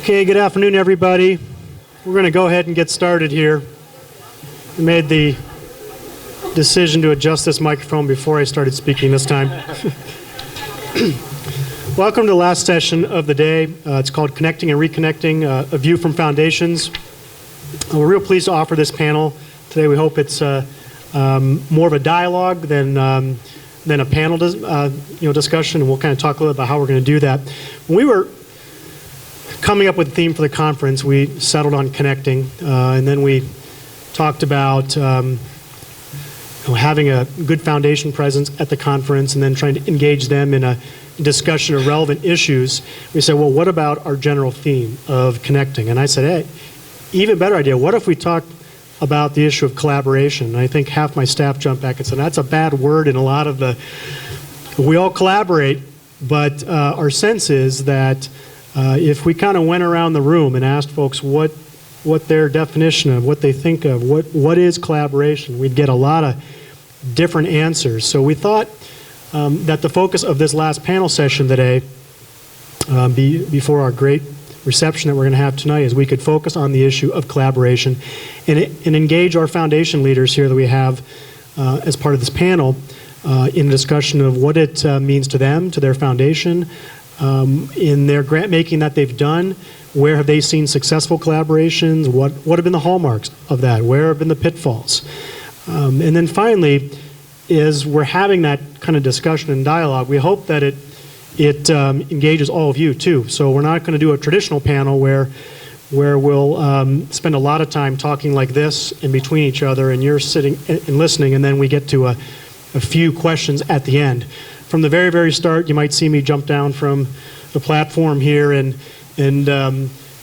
Okay, good afternoon, everybody. We're going to go ahead and get started here. I made the decision to adjust this microphone before I started speaking this time. Welcome to the last session of the day. It's called Connecting and Reconnecting, a view from foundations. We're real pleased to offer this panel today. We hope it's more of a dialogue than a panel discussion, and we'll kind of talk a little about how we're going to do that. When we were coming up with the theme for the conference, we settled on connecting, and then we talked about having a good foundation presence at the conference and then trying to engage them in a discussion of relevant issues. We said, well, what about our general theme of connecting? And I said, hey, even better idea, what if we talked about the issue of collaboration? And I think half my staff jumped back and said, that's a bad word in a lot of we all collaborate, but our sense is that if we kind of went around the room and asked folks what their definition of, what they think of, what is collaboration, we'd get a lot of different answers. So we thought that the focus of this last panel session today, before our great reception that we're going to have tonight, is we could focus on the issue of collaboration and engage our foundation leaders here that we have as part of this panel in a discussion of what it means to them, to their foundation, in their grant making that they've done. Where have they seen successful collaborations? What have been the hallmarks of that? Where have been the pitfalls? And then finally, as we're having that kind of discussion and dialogue, we hope that it engages all of you too. So we're not going to do a traditional panel where we'll spend a lot of time talking like this in between each other, and you're sitting and listening, and then we get to a few questions at the end. From the very, very start, you might see me jump down from the platform here and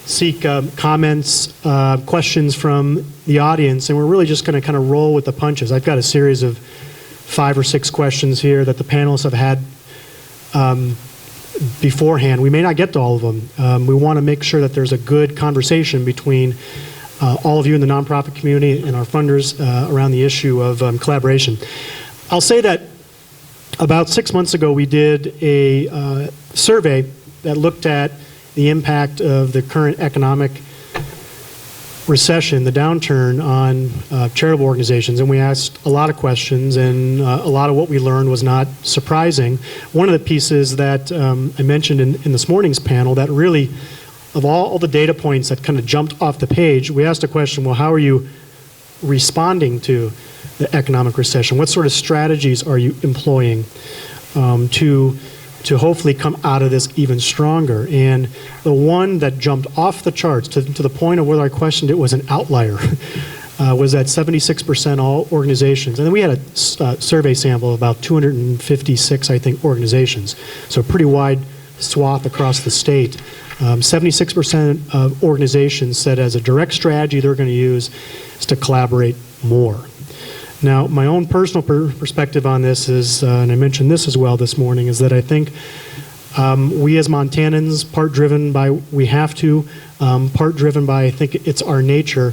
seek comments, questions from the audience, and we're really just going to kind of roll with the punches. I've got a series of 5 or 6 questions here that the panelists have had beforehand. We may not get to all of them. We want to make sure that there's a good conversation between all of you in the nonprofit community and our funders around the issue of collaboration. I'll say that about 6 months ago, we did a survey that looked at the impact of the current economic recession, the downturn, on charitable organizations, and we asked a lot of questions, and a lot of what we learned was not surprising. One of the pieces that I mentioned in this morning's panel that really, of all the data points that kind of jumped off the page, we asked a question, well, how are you responding to the economic recession? What sort of strategies are you employing to hopefully come out of this even stronger? And the one that jumped off the charts to the point of whether I questioned it was an outlier was that 76% all organizations. And then we had a survey sample of about 256, I think, organizations. So a pretty wide swath across the state. 76% of organizations said as a direct strategy they're going to use is to collaborate more. Now, my own personal perspective on this is, and I mentioned this as well this morning, is that I think we as Montanans, part driven by we have to, part driven by I think it's our nature,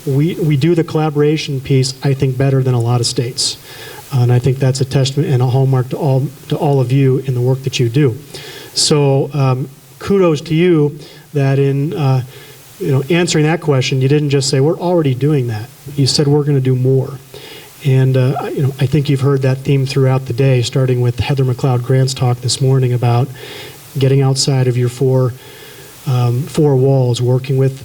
we do the collaboration piece, I think, better than a lot of states. And I think that's a testament and a hallmark to all of you in the work that you do. So kudos to you that in answering that question, you didn't just say, we're already doing that. You said, we're going to do more. And I think you've heard that theme throughout the day, starting with Heather McLeod-Grant's talk this morning about getting outside of your four walls, working with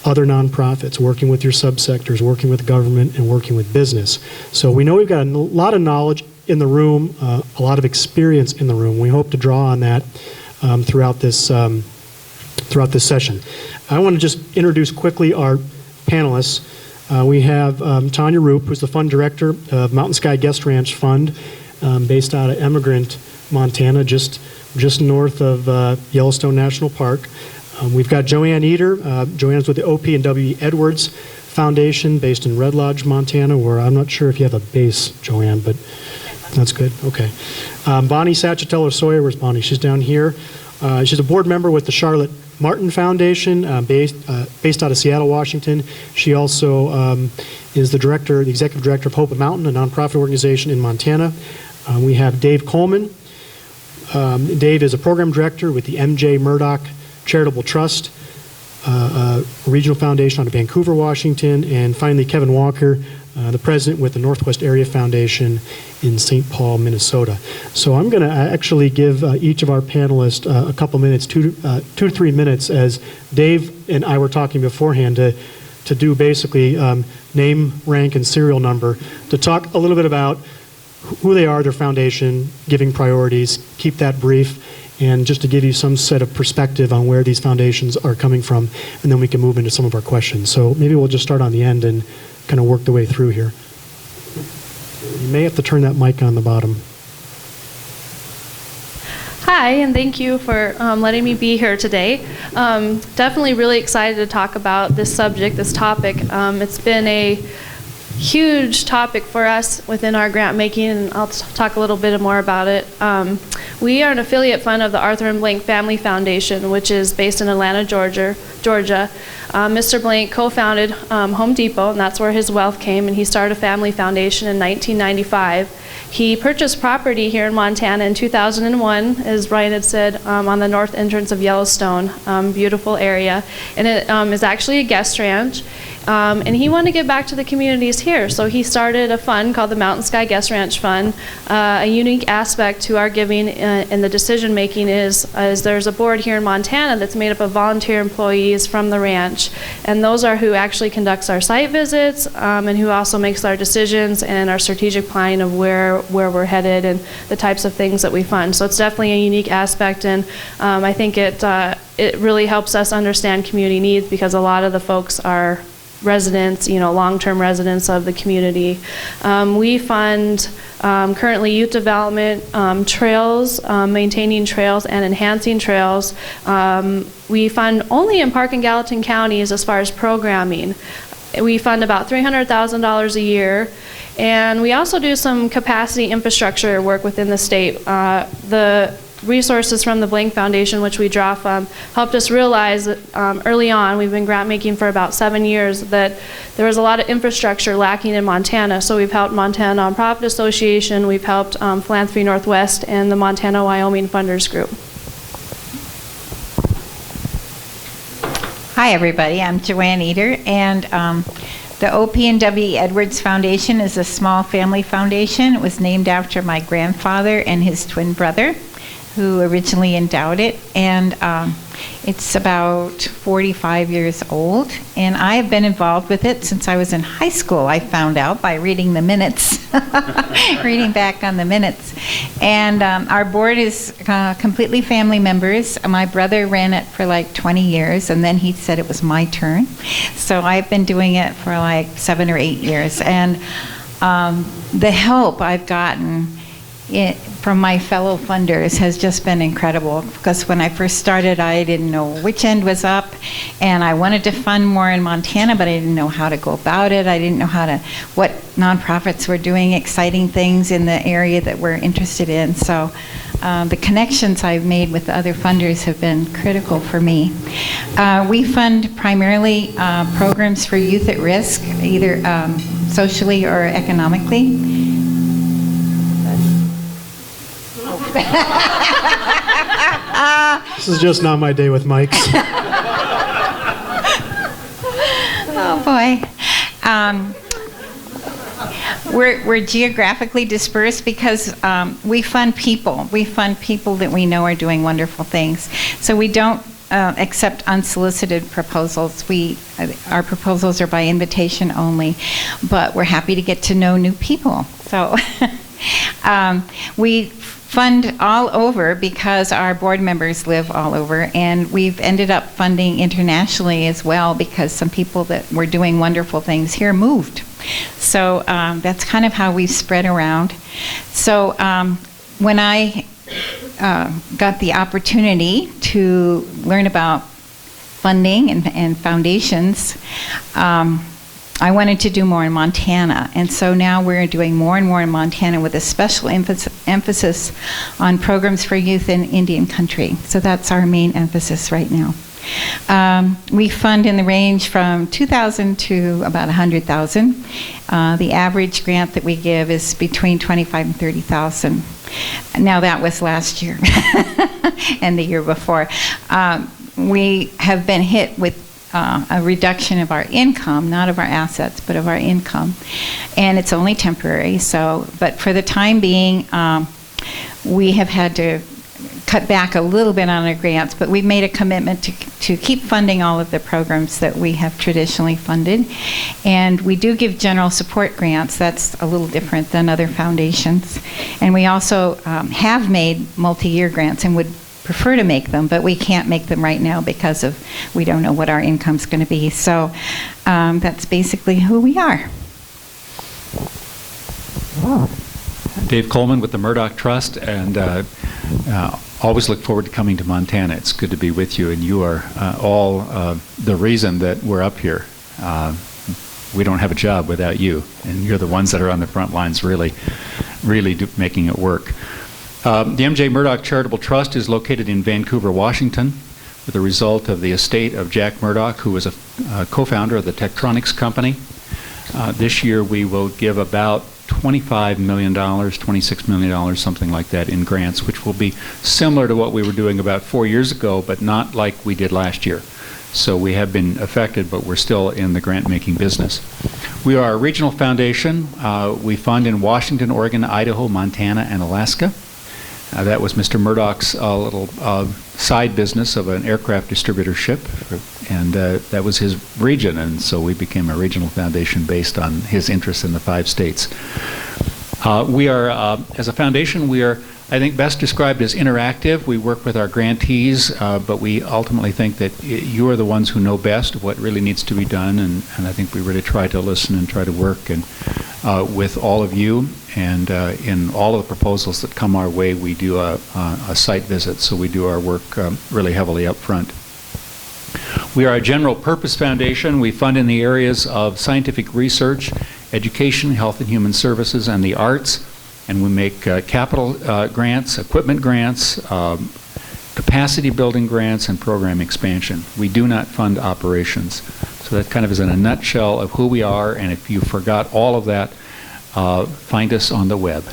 other nonprofits, working with your subsectors, working with government, and working with business. So we know we've got a lot of knowledge in the room, a lot of experience in the room. We hope to draw on that throughout this session. I want to just introduce quickly our panelists. We have Tanya Roop, who's the fund director of Mountain Sky Guest Ranch Fund, based out of Emigrant, Montana, just north of Yellowstone National Park. We've got Joanne Eder. Joanne's with the OP and W. Edwards Foundation, based in Red Lodge, Montana, where I'm not sure if you have a base, Joanne, but that's good. Okay. Bonnie Sachatello Sawyer, where's Bonnie? She's down here. She's a board member with the Charlotte Martin Foundation, based out of Seattle, Washington. She also is the executive director of Hope of Mountain, a nonprofit organization in Montana. We have Dave Coleman. Dave is a program director with the M.J. Murdoch Charitable Trust, regional foundation out of Vancouver, Washington. And finally, Kevin Walker, the president with the Northwest Area Foundation in St. Paul, Minnesota. So I'm going to actually give each of our panelists a couple minutes, 2 to 3 minutes, as Dave and I were talking beforehand, to do basically name, rank, and serial number, to talk a little bit about who they are, their foundation, giving priorities, keep that brief, and just to give you some set of perspective on where these foundations are coming from, and then we can move into some of our questions. So maybe we'll just start on the end and kind of work the way through here. You may have to turn that mic on the bottom. Hi, and thank you for letting me be here today. Definitely really excited to talk about this subject, this topic. It's been a huge topic for us within our grant making, and I'll talk a little bit more about it. We are an affiliate fund of the Arthur and Blank Family Foundation, which is based in Atlanta, Georgia. Mr. Blank co-founded Home Depot, and that's where his wealth came, and he started a family foundation in 1995. He purchased property here in Montana in 2001, as Ryan had said, on the north entrance of Yellowstone, beautiful area. And it is actually a guest ranch. And he wanted to give back to the communities here, so he started a fund called the Mountain Sky Guest Ranch Fund. A unique aspect to our giving and the decision making is there's a board here in Montana that's made up of volunteer employees from the ranch, and those are who actually conducts our site visits and who also makes our decisions and our strategic planning of where we're headed and the types of things that we fund. So it's definitely a unique aspect, and I think it really helps us understand community needs, because a lot of the folks are residents, long-term residents of the community. We fund currently youth development, trails, maintaining trails and enhancing trails. We fund only in Park and Gallatin counties as far as programming. We fund about $300,000 a year. And we also do some capacity infrastructure work within the state. The resources from the Blank Foundation, which we draw from, helped us realize that early on, we've been grant making for about 7 years, that there was a lot of infrastructure lacking in Montana. So we've helped Montana Nonprofit Association, we've helped Philanthropy Northwest, and the Montana-Wyoming Funders Group. Hi everybody, I'm Joanne Eder, and the OP&W Edwards Foundation is a small family foundation. It was named after my grandfather and his twin brother, who originally endowed it, and it's about 45 years old, and I have been involved with it since I was in high school. I found out by reading the minutes, reading back on the minutes. And our board is completely family members. My brother ran it for like 20 years, and then he said it was my turn. So I've been doing it for like 7 or 8 years, and the help I've gotten from my fellow funders has just been incredible, because when I first started, I didn't know which end was up, and I wanted to fund more in Montana, but I didn't know how to go about it. I didn't know what nonprofits were doing exciting things in the area that we're interested in. So the connections I've made with the other funders have been critical for me. We fund primarily programs for youth at risk, either socially or economically. This is just not my day with mics. Oh boy. We're geographically dispersed because we fund people. We fund people that we know are doing wonderful things. So we don't accept unsolicited proposals. Our proposals are by invitation only, but we're happy to get to know new people. So we fund all over because our board members live all over, and we've ended up funding internationally as well because some people that were doing wonderful things here moved. So that's kind of how we spread around. So when I got the opportunity to learn about funding and foundations, I wanted to do more in Montana, and so now we're doing more and more in Montana with a special emphasis on programs for youth in Indian country. So that's our main emphasis right now. We fund in the range from $2,000 to about $100,000. The average grant that we give is between $25,000 and $30,000. Now that was last year and the year before. We have been hit with a reduction of our income, not of our assets, but of our income. And it's only temporary, but for the time being, we have had to cut back a little bit on our grants, but we've made a commitment to keep funding all of the programs that we have traditionally funded. And we do give general support grants. That's a little different than other foundations. And we also have made multi-year grants and would prefer to make them, but we can't make them right now because we don't know what our income's going to be. So that's basically who we are. Dave Coleman with the Murdoch Trust, and always look forward to coming to Montana. It's good to be with you, and you are all the reason that we're up here. We don't have a job without you, and you're the ones that are on the front lines really making it work. The M.J. Murdoch Charitable Trust is located in Vancouver, Washington, with a result of the estate of Jack Murdoch, who was a co-founder of the Tektronix Company. This year we will give about $25 million, $26 million, something like that in grants, which will be similar to what we were doing about 4 years ago, but not like we did last year. So we have been affected, but we're still in the grant-making business. We are a regional foundation. We fund in Washington, Oregon, Idaho, Montana, and Alaska. That was Mr. Murdoch's little side business of an aircraft distributorship, and that was his region, and so we became a regional foundation based on his interests in the 5 states. We are, as a foundation, we are, I think, best described as interactive. We work with our grantees, but we ultimately think that you are the ones who know best what really needs to be done, and I think we really try to listen and try to work and with all of you, and in all of the proposals that come our way, we do a site visit, so we do our work really heavily up front. We are a general purpose foundation. We fund in the areas of scientific research, education, health and human services, and the arts, and we make capital grants, equipment grants, capacity building grants, and program expansion. We do not fund operations. So that kind of is in a nutshell of who we are, and if you forgot all of that, find us on the web.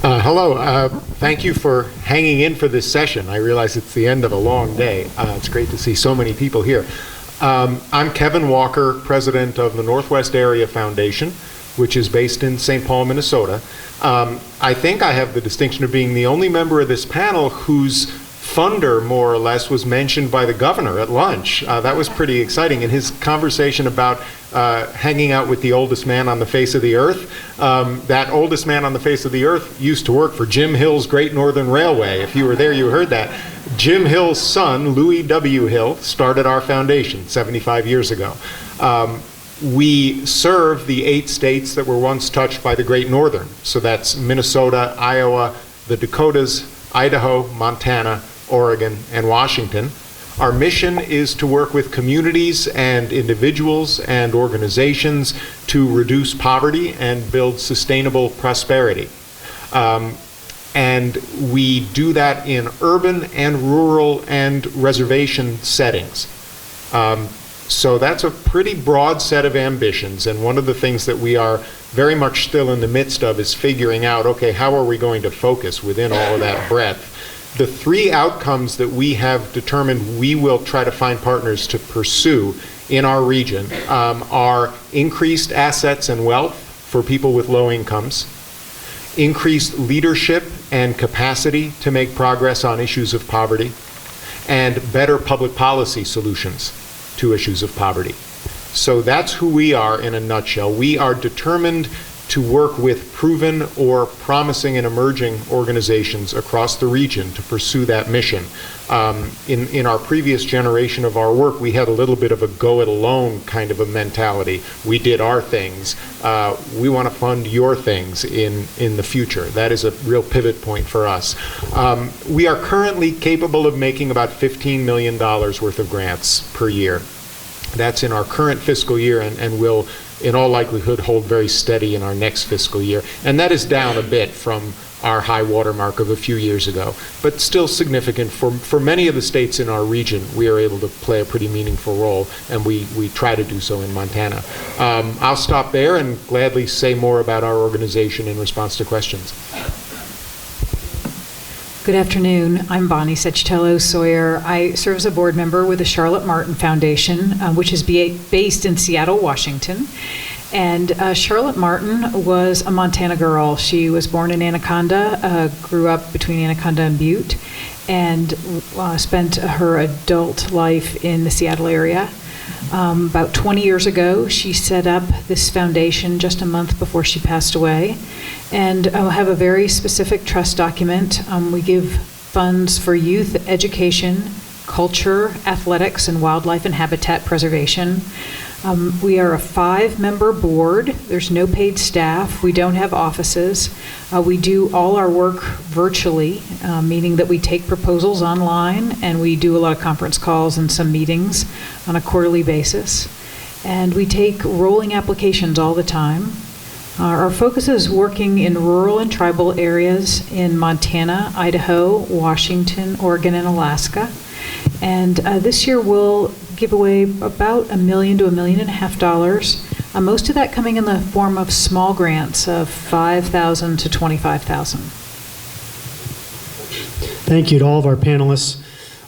Hello. Thank you for hanging in for this session. I realize it's the end of a long day. It's great to see so many people here. I'm Kevin Walker, president of the Northwest Area Foundation, which is based in St. Paul, Minnesota. I think I have the distinction of being the only member of this panel whose funder, more or less, was mentioned by the governor at lunch. That was pretty exciting. In his conversation about hanging out with the oldest man on the face of the earth, that oldest man on the face of the earth used to work for Jim Hill's Great Northern Railway. If you were there, you heard that. Jim Hill's son, Louis W. Hill, started our foundation 75 years ago. We serve the 8 states that were once touched by the Great Northern. So that's Minnesota, Iowa, the Dakotas, Idaho, Montana, Oregon, and Washington. Our mission is to work with communities and individuals and organizations to reduce poverty and build sustainable prosperity. And we do that in urban and rural and reservation settings. So that's a pretty broad set of ambitions, and one of the things that we are very much still in the midst of is figuring out, okay, how are we going to focus within all of that breadth? The 3 outcomes that we have determined we will try to find partners to pursue in our region are increased assets and wealth for people with low incomes, increased leadership and capacity to make progress on issues of poverty, and better public policy solutions to issues of poverty. So that's who we are in a nutshell. We are determined to work with proven or promising and emerging organizations across the region to pursue that mission. In our previous generation of our work, we had a little bit of a go-it-alone kind of a mentality. We did our things. We want to fund your things in the future. That is a real pivot point for us. We are currently capable of making about $15 million worth of grants per year. That's in our current fiscal year and will, in all likelihood, hold very steady in our next fiscal year. And that is down a bit from our high water mark of a few years ago, but still significant. For many of the states in our region, we are able to play a pretty meaningful role, and we try to do so in Montana. I'll stop there and gladly say more about our organization in response to questions. Good afternoon. I'm Bonnie Sechitello Sawyer. I serve as a board member with the Charlotte Martin Foundation, which is based in Seattle, Washington. And Charlotte Martin was a Montana girl. She was born in Anaconda, grew up between Anaconda and Butte, and spent her adult life in the Seattle area. About 20 years ago, she set up this foundation just a month before she passed away. And I have a very specific trust document. We give funds for youth education, culture, athletics, and wildlife and habitat preservation. We are a 5-member board. There's no paid staff. We don't have offices. We do all our work virtually, meaning that we take proposals online, and we do a lot of conference calls and some meetings on a quarterly basis. And we take rolling applications all the time. Our focus is working in rural and tribal areas in Montana, Idaho, Washington, Oregon, and Alaska. And this year we'll give away about $1 million to $1.5 million. Most of that coming in the form of small grants of $5,000 to $25,000. Thank you to all of our panelists.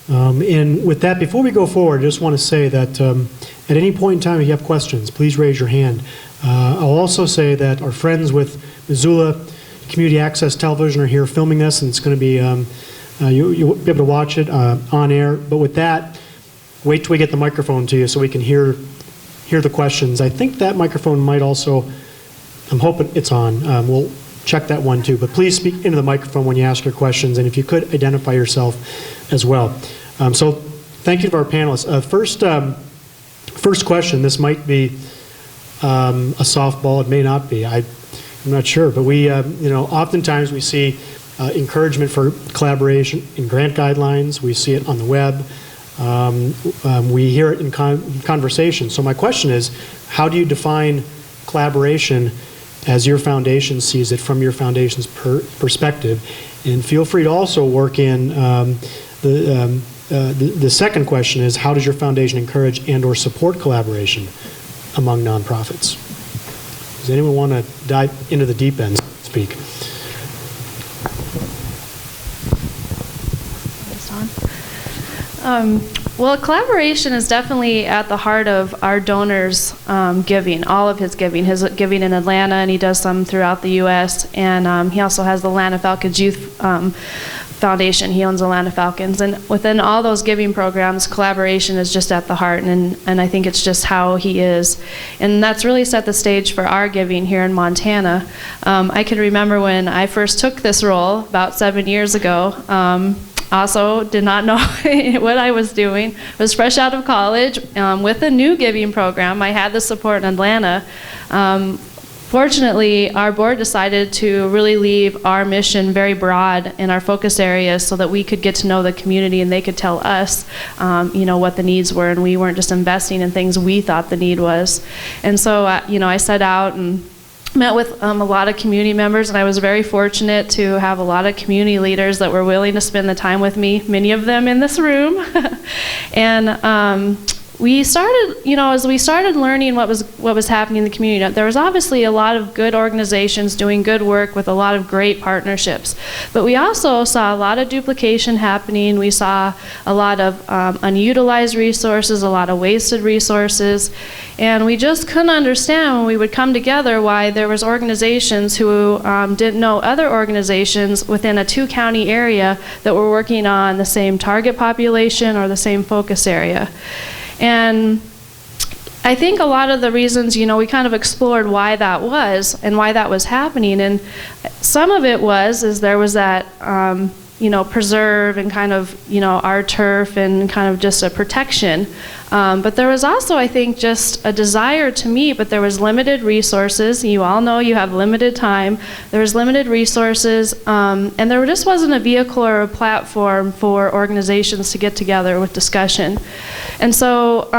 And with that, before we go forward, I just want to say that at any point in time, if you have questions, please raise your hand. I'll also say that our friends with Missoula Community Access Television are here filming this, and it's going to be, you'll be able to watch it on air. But with that, wait till we get the microphone to you so we can hear the questions. I think that microphone might also, I'm hoping it's on. We'll check that one too. But please speak into the microphone when you ask your questions, and if you could, identify yourself as well. So thank you to our panelists. First question, this might be a softball, it may not be. I'm not sure, but we, oftentimes we see encouragement for collaboration in grant guidelines. We see it on the web. We hear it in conversation. So my question is, how do you define collaboration as your foundation sees it from your foundation's perspective? And feel free to also work in the second question is, how does your foundation encourage and or support collaboration among nonprofits? Does anyone want to dive into the deep end, speak? Well, collaboration is definitely at the heart of our donors' giving, all of his giving in Atlanta, and he does some throughout the U.S., and he also has the Atlanta Falcons Youth Foundation. He owns Atlanta Falcons, and within all those giving programs, collaboration is just at the heart, and I think it's just how he is. And that's really set the stage for our giving here in Montana. I can remember when I first took this role about 7 years ago, also did not know what I was doing. I was fresh out of college with a new giving program. I had the support in Atlanta. Fortunately, our board decided to really leave our mission very broad in our focus areas so that we could get to know the community and they could tell us what the needs were, and we weren't just investing in things we thought the need was. And so I set out and met with a lot of community members, and I was very fortunate to have a lot of community leaders that were willing to spend the time with me, many of them in this room. And we started, as we started learning what was happening in the community, there was obviously a lot of good organizations doing good work with a lot of great partnerships. But we also saw a lot of duplication happening. We saw a lot of unutilized resources, a lot of wasted resources. And we just couldn't understand when we would come together why there was organizations who didn't know other organizations within a 2-county area that were working on the same target population or the same focus area. And I think a lot of the reasons, we kind of explored why that was and why that was happening. And some of it is there was that, preserve and kind of, our turf and kind of just a protection. But there was also, I think, just a desire to meet, but there was limited resources. You all know you have limited time. There was limited resources, and there just wasn't a vehicle or a platform for organizations to get together with discussion. And so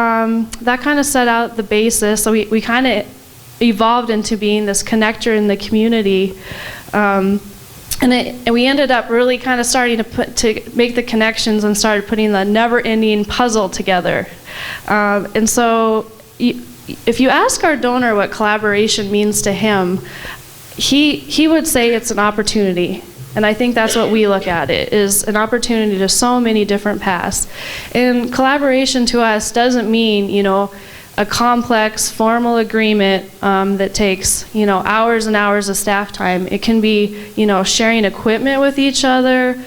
that kind of set out the basis. So we kind of evolved into being this connector in the community. And we ended up really kind of starting to make the connections and started putting the never-ending puzzle together. And so if you ask our donor what collaboration means to him, he would say it's an opportunity. And I think that's what we look at it, is an opportunity to so many different paths. And collaboration to us doesn't mean, a complex formal agreement that takes hours and hours of staff time. It can be sharing equipment with each other.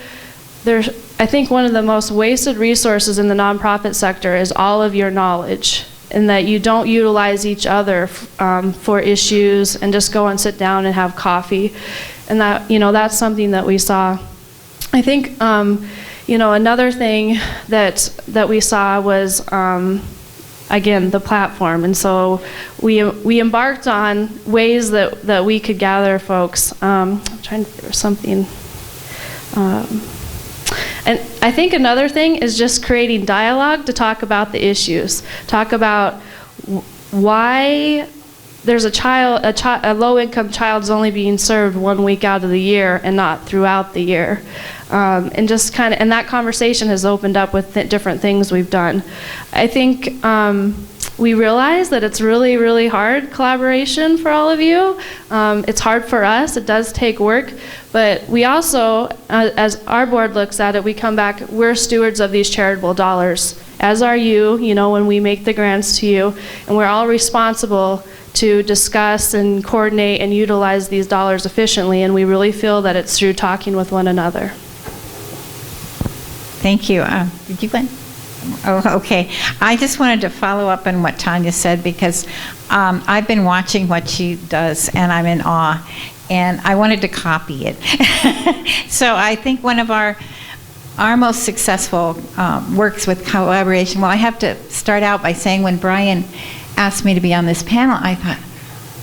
I think one of the most wasted resources in the nonprofit sector is all of your knowledge, and that you don't utilize each other for issues and just go and sit down and have coffee. And that that's something that we saw. I think another thing that we saw was again, the platform. And so we embarked on ways that we could gather folks. I'm trying to think of something. And I think another thing is just creating dialogue to talk about the issues. Talk about why there's a low-income child's only being served 1 week out of the year and not throughout the year. And just kind of, and that conversation has opened up with different things we've done. I think we realize that it's really, really hard collaboration for all of you. It's hard for us. It does take work. But we also, as our board looks at it, we come back, we're stewards of these charitable dollars, as are you, when we make the grants to you. And we're all responsible to discuss and coordinate and utilize these dollars efficiently. And we really feel that it's through talking with one another. Thank you. Did you win? Oh, okay. I just wanted to follow up on what Tanya said, because I've been watching what she does, and I'm in awe, and I wanted to copy it. So I think one of our most successful works with collaboration, well, I have to start out by saying when Brian asked me to be on this panel, I thought,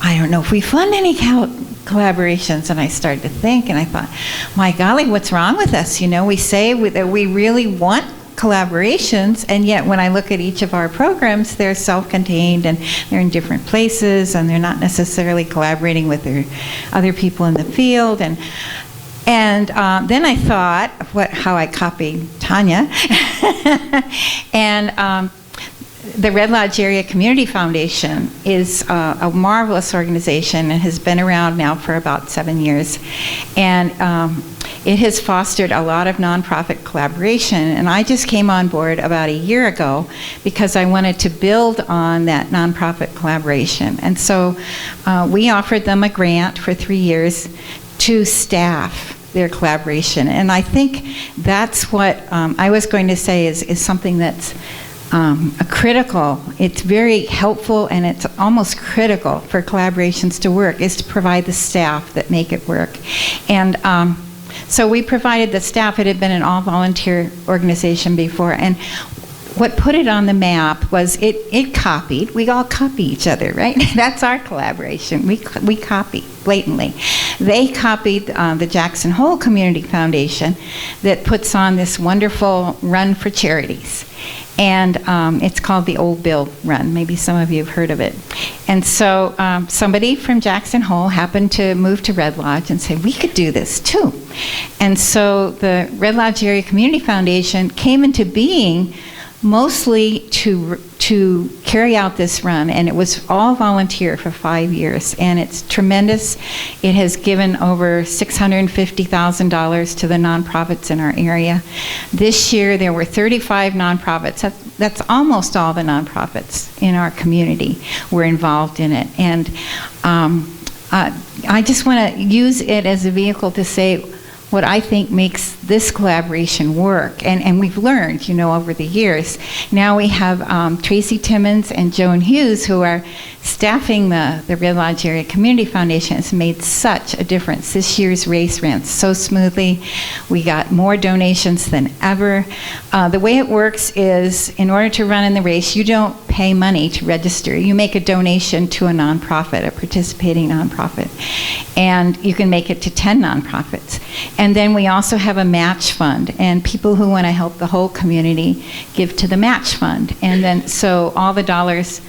I don't know if we fund any collaborations. And I started to think, and I thought, my golly, what's wrong with us? We say that we really want collaborations, and yet when I look at each of our programs, they're self-contained and they're in different places, and they're not necessarily collaborating with their other people in the field. And then I thought how I copied Tanya. And the Red Lodge Area Community Foundation is a marvelous organization and has been around now for about 7 years. And it has fostered a lot of nonprofit collaboration. And I just came on board about a year ago because I wanted to build on that nonprofit collaboration. And so we offered them a grant for 3 years to staff their collaboration. And I think that's what I was going to say is something that's critical. It's very helpful, and it's almost critical for collaborations to work, is to provide the staff that make it work. And so we provided the staff. It had been an all-volunteer organization before, and what put it on the map was it copied. We all copy each other, right? That's our collaboration. We copy blatantly. They copied the Jackson Hole Community Foundation that puts on this wonderful run for charities. And it's called the Old Bill Run. Maybe some of you have heard of it. And so somebody from Jackson Hole happened to move to Red Lodge and say, we could do this too. And so the Red Lodge Area Community Foundation came into being mostly to carry out this run, and it was all volunteer for 5 years, and it's tremendous. It has given over $650,000 to the nonprofits in our area. This year there were 35 nonprofits. That's almost all the nonprofits in our community were involved in it. And I just want to use it as a vehicle to say, what I think makes this collaboration work. And we've learned, over the years. Now we have Tracy Timmons and Joan Hughes, who are staffing the Red Lodge Area Community Foundation. It's made such a difference. This year's race ran so smoothly. We got more donations than ever. The way it works is, in order to run in the race, you don't pay money to register. You make a donation to a nonprofit, a participating nonprofit, and you can make it to 10 nonprofits. And then we also have a match fund, and people who want to help the whole community give to the match fund. And then, so all the dollars,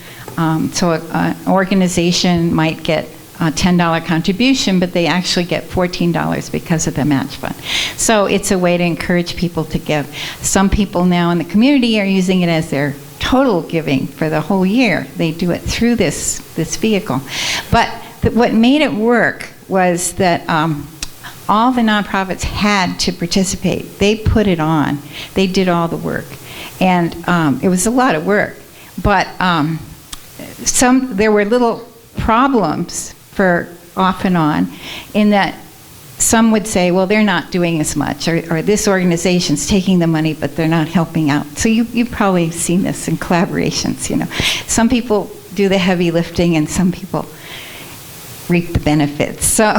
so an organization might get a $10 contribution, but they actually get $14 because of the match fund. So it's a way to encourage people to give. Some people now in the community are using it as their total giving for the whole year. They do it through this vehicle. But what made it work was that all the nonprofits had to participate. They put it on. They did all the work. And it was a lot of work. But there were little problems for off and on, in that some would say, well, they're not doing as much, or this organization's taking the money, but they're not helping out. So you've probably seen this in collaborations, Some people do the heavy lifting, and some people reap the benefits. So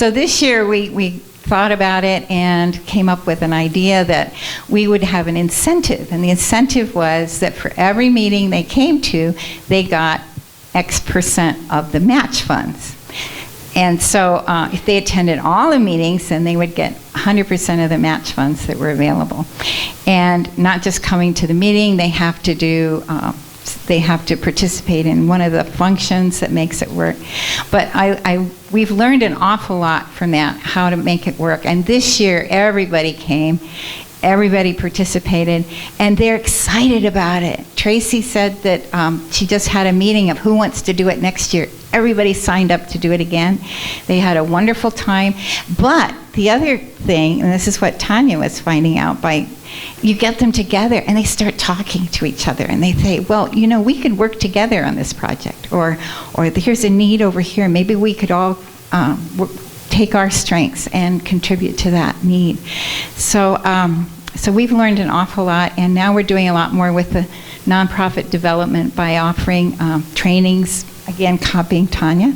this year we thought about it and came up with an idea that we would have an incentive. And the incentive was that for every meeting they came to, they got X% of the match funds. And so if they attended all the meetings, then they would get 100% of the match funds that were available. And not just coming to the meeting, they have to participate in one of the functions that makes it work. But we've learned an awful lot from that, how to make it work. And this year, everybody came, everybody participated, and they're excited about it. Tracy said that she just had a meeting of who wants to do it next year. Everybody signed up to do it again. They had a wonderful time. But the other thing, and this is what Tanya was finding out, you get them together and they start talking to each other, and they say, well, we could work together on this project, or here's a need over here. Maybe we could all take our strengths and contribute to that need. So we've learned an awful lot, and now we're doing a lot more with the nonprofit development by offering trainings, again, copying Tanya.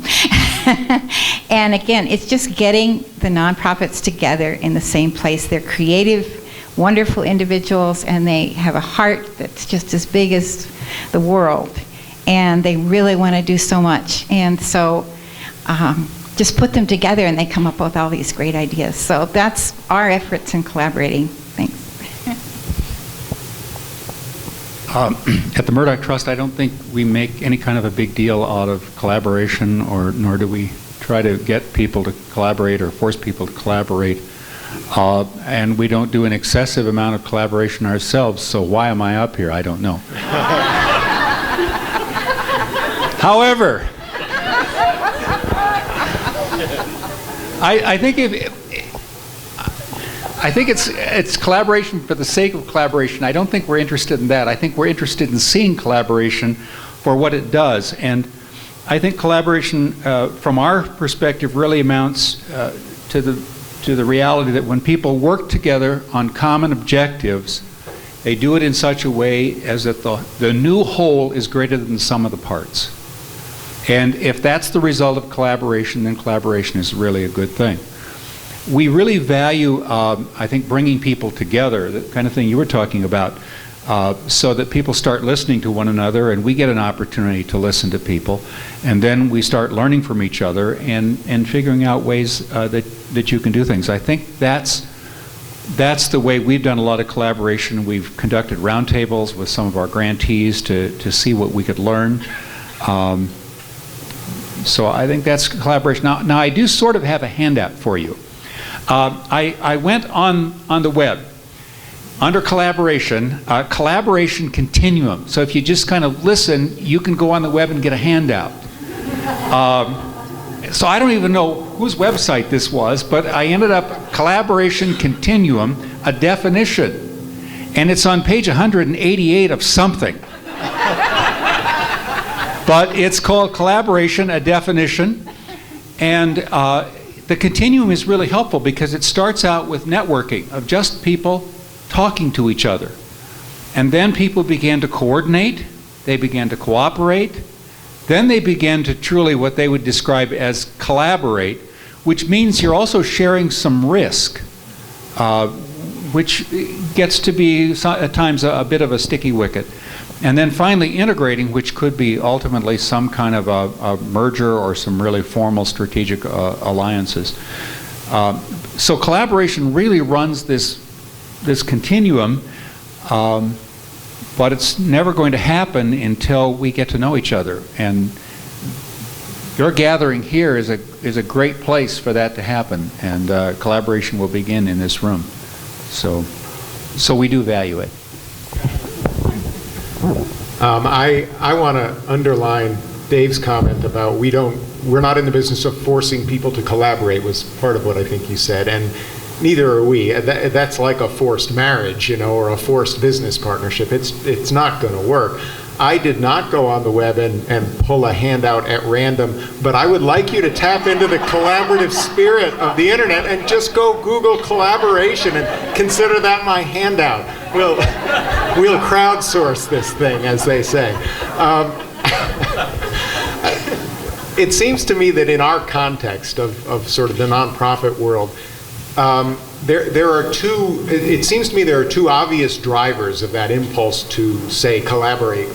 And again, it's just getting the nonprofits together in the same place. They're creative, wonderful individuals, and they have a heart that's just as big as the world, and they really want to do so much. And so just put them together and they come up with all these great ideas. So that's our efforts in collaborating. Thanks. At the Murdoch Trust, I don't think we make any kind of a big deal out of collaboration, nor do we try to get people to collaborate or force people to collaborate. And we don't do an excessive amount of collaboration ourselves, so why am I up here? I don't know. However, I think it's collaboration for the sake of collaboration. I don't think we're interested in that. I think we're interested in seeing collaboration for what it does. And I think collaboration, from our perspective, really amounts to the reality that when people work together on common objectives, they do it in such a way as that the new whole is greater than the sum of the parts. And if that's the result of collaboration, then collaboration is really a good thing. We really value, I think, bringing people together, the kind of thing you were talking about, so that people start listening to one another, and we get an opportunity to listen to people, and then we start learning from each other and figuring out ways that you can do things. I think that's the way we've done a lot of collaboration. We've conducted roundtables with some of our grantees to see what we could learn. So I think that's collaboration. Now I do sort of have a handout for you. I went on the web. Under collaboration, collaboration continuum. So if you just kind of listen, you can go on the web and get a handout. So I don't even know whose website this was, but I ended up collaboration continuum, a definition. And it's on page 188 of something. But it's called Collaboration, a Definition. And the continuum is really helpful because it starts out with networking of just people talking to each other. And then people began to coordinate, they began to cooperate, then they began to truly what they would describe as collaborate, which means you're also sharing some risk, which gets to be at times a bit of a sticky wicket. And then finally integrating, which could be ultimately some kind of a merger or some really formal strategic alliances. So collaboration really runs this continuum, but it's never going to happen until we get to know each other. And your gathering here is a great place for that to happen, and collaboration will begin in this room. So we do value it. I want to underline Dave's comment about we're not in the business of forcing people to collaborate, was part of what I think you said, and neither are we. That's like a forced marriage, or a forced business partnership. It's not going to work. I did not go on the web and pull a handout at random, but I would like you to tap into the collaborative spirit of the internet and just go Google collaboration and consider that my handout. We'll crowdsource this thing, as they say. It seems to me that in our context of sort of the nonprofit world, it seems to me there are two obvious drivers of that impulse to say collaborate.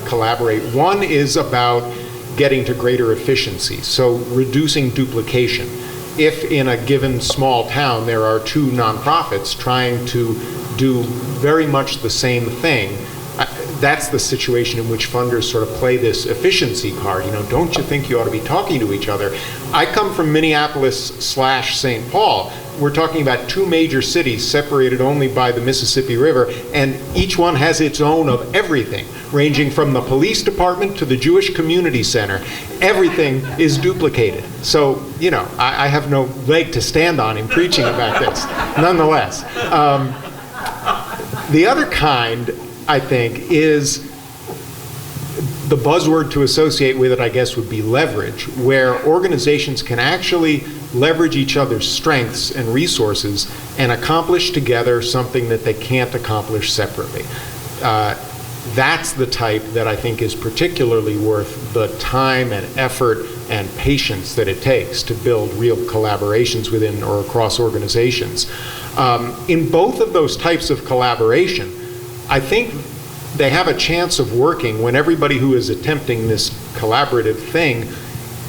One is about getting to greater efficiency, so reducing duplication. If in a given small town there are two nonprofits trying to do very much the same thing, that's the situation in which funders sort of play this efficiency card. Don't you think you ought to be talking to each other? I come from Minneapolis/St. Paul. We're talking about two major cities separated only by the Mississippi River, and each one has its own of everything, ranging from the police department to the Jewish community center. Everything is duplicated. So, I have no leg to stand on in preaching about this, nonetheless. The other kind, I think, is the buzzword to associate with it, I guess, would be leverage, where organizations can actually leverage each other's strengths and resources and accomplish together something that they can't accomplish separately. That's the type that I think is particularly worth the time and effort and patience that it takes to build real collaborations within or across organizations. In both of those types of collaboration, I think they have a chance of working when everybody who is attempting this collaborative thing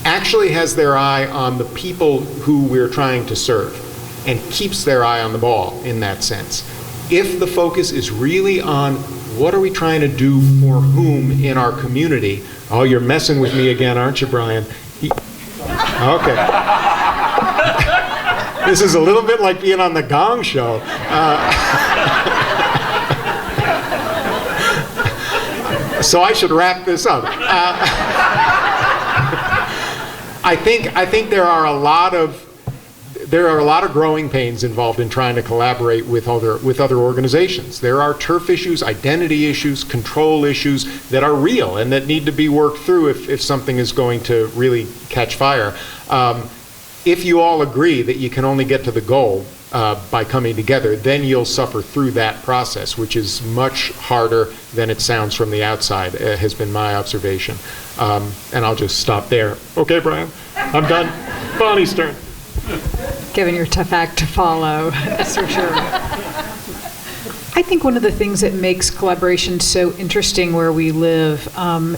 actually has their eye on the people who we're trying to serve and keeps their eye on the ball in that sense. If the focus is really on what are we trying to do for whom in our community. Oh, you're messing with me again, aren't you, Brian? Okay. This is a little bit like being on the Gong Show. So I should wrap this up. I think there are a lot of growing pains involved in trying to collaborate with other organizations. There are turf issues, identity issues, control issues that are real and that need to be worked through if something is going to really catch fire. If you all agree that you can only get to the goal by coming together, then you'll suffer through that process, which is much harder than it sounds from the outside, has been my observation. And I'll just stop there. Okay, Brian, I'm done. Bonnie's turn. Kevin, you're a tough act to follow, that's for sure. I think one of the things that makes collaboration so interesting where we live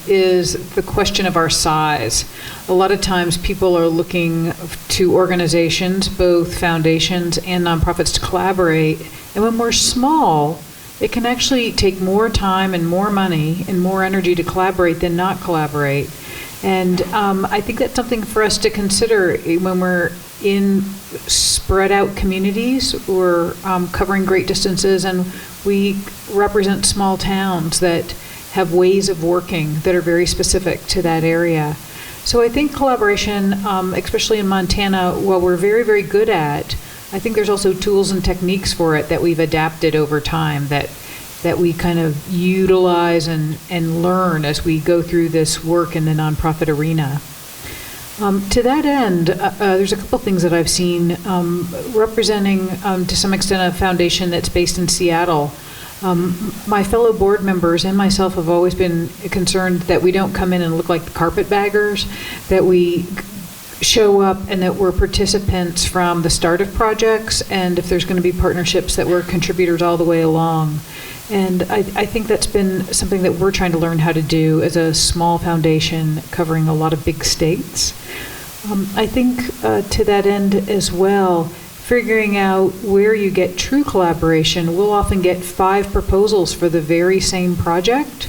is the question of our size. A lot of times people are looking to organizations, both foundations and nonprofits, to collaborate. And when we're small, it can actually take more time and more money and more energy to collaborate than not collaborate. And I think that's something for us to consider when we're in spread out communities. We're covering great distances, and we represent small towns that have ways of working that are very specific to that area. So I think collaboration, especially in Montana, while we're very, very good at, I think there's also tools and techniques for it that we've adapted over time that we kind of utilize and learn as we go through this work in the nonprofit arena. To that end, there's a couple things that I've seen representing, to some extent, a foundation that's based in Seattle. My fellow board members and myself have always been concerned that we don't come in and look like the carpetbaggers, that we show up and that we're participants from the start of projects, and if there's going to be partnerships, that we're contributors all the way along. And I think that's been something that we're trying to learn how to do as a small foundation covering a lot of big states. I think to that end as well, figuring out where you get true collaboration, we'll often get 5 proposals for the very same project,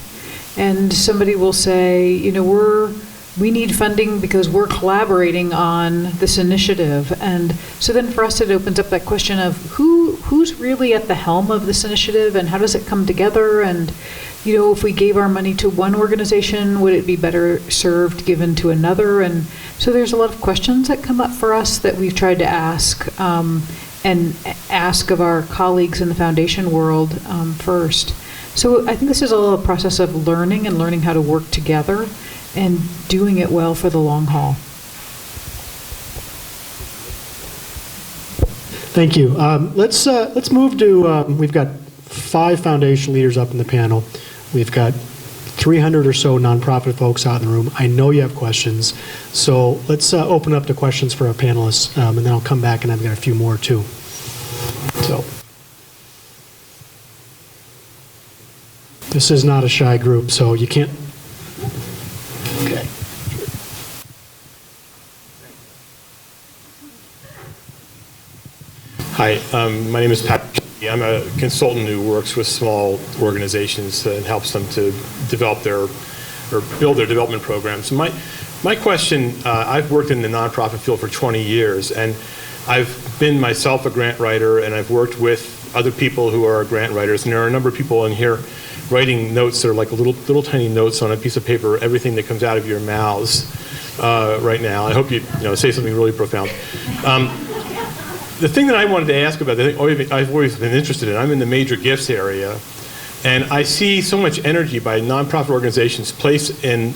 and somebody will say, you know, we need funding because we're collaborating on this initiative. And so then for us, it opens up that question of who's really at the helm of this initiative and how does it come together? And, you know, if we gave our money to one organization, would it be better served given to another? And so there's a lot of questions that come up for us that we've tried to ask and ask of our colleagues in the foundation world first. So I think this is all a process of learning and learning how to work together and doing it well for the long haul. Thank you. Let's move to, we've got 5 foundation leaders up in the panel. We've got 300 or so nonprofit folks out in the room. I know you have questions. So let's open up to questions for our panelists, and then I'll come back and I've got a few more too. So this is not a shy group, so you can't. Okay. Hi, my name is Pat. I'm a consultant who works with small organizations and helps them to develop or build their development programs. My question, I've worked in the nonprofit field for 20 years, and I've been myself a grant writer, and I've worked with other people who are grant writers, and there are a number of people in here writing notes that are like little tiny notes on a piece of paper, everything that comes out of your mouths right now. I hope you say something really profound. The thing that I wanted to ask about, the thing I've always been interested in, I'm in the major gifts area, and I see so much energy by nonprofit organizations placed in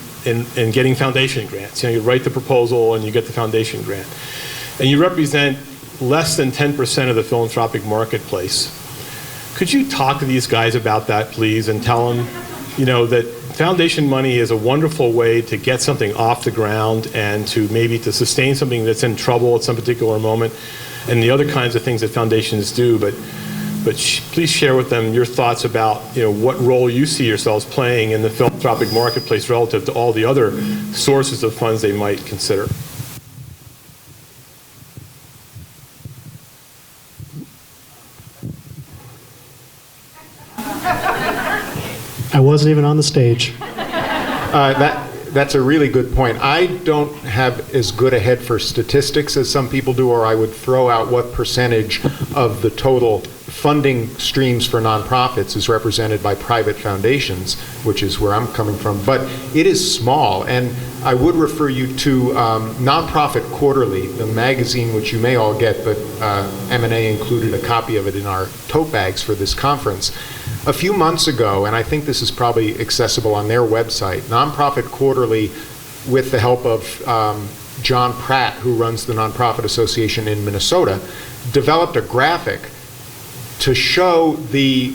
getting foundation grants. You write the proposal and you get the foundation grant. And you represent less than 10% of the philanthropic marketplace. Could you talk to these guys about that, please, and tell them, that foundation money is a wonderful way to get something off the ground and to maybe to sustain something that's in trouble at some particular moment, and the other kinds of things that foundations do. But please share with them your thoughts about what role you see yourselves playing in the philanthropic marketplace relative to all the other sources of funds they might consider. I wasn't even on the stage. That's a really good point. I don't have as good a head for statistics as some people do, or I would throw out what percentage of the total funding streams for nonprofits is represented by private foundations, which is where I'm coming from. But it is small, and I would refer you to Nonprofit Quarterly, the magazine which you may all get, but M&A included a copy of it in our tote bags for this conference. A few months ago, and I think this is probably accessible on their website, Nonprofit Quarterly, with the help of John Pratt, who runs the Nonprofit Association in Minnesota, developed a graphic to show the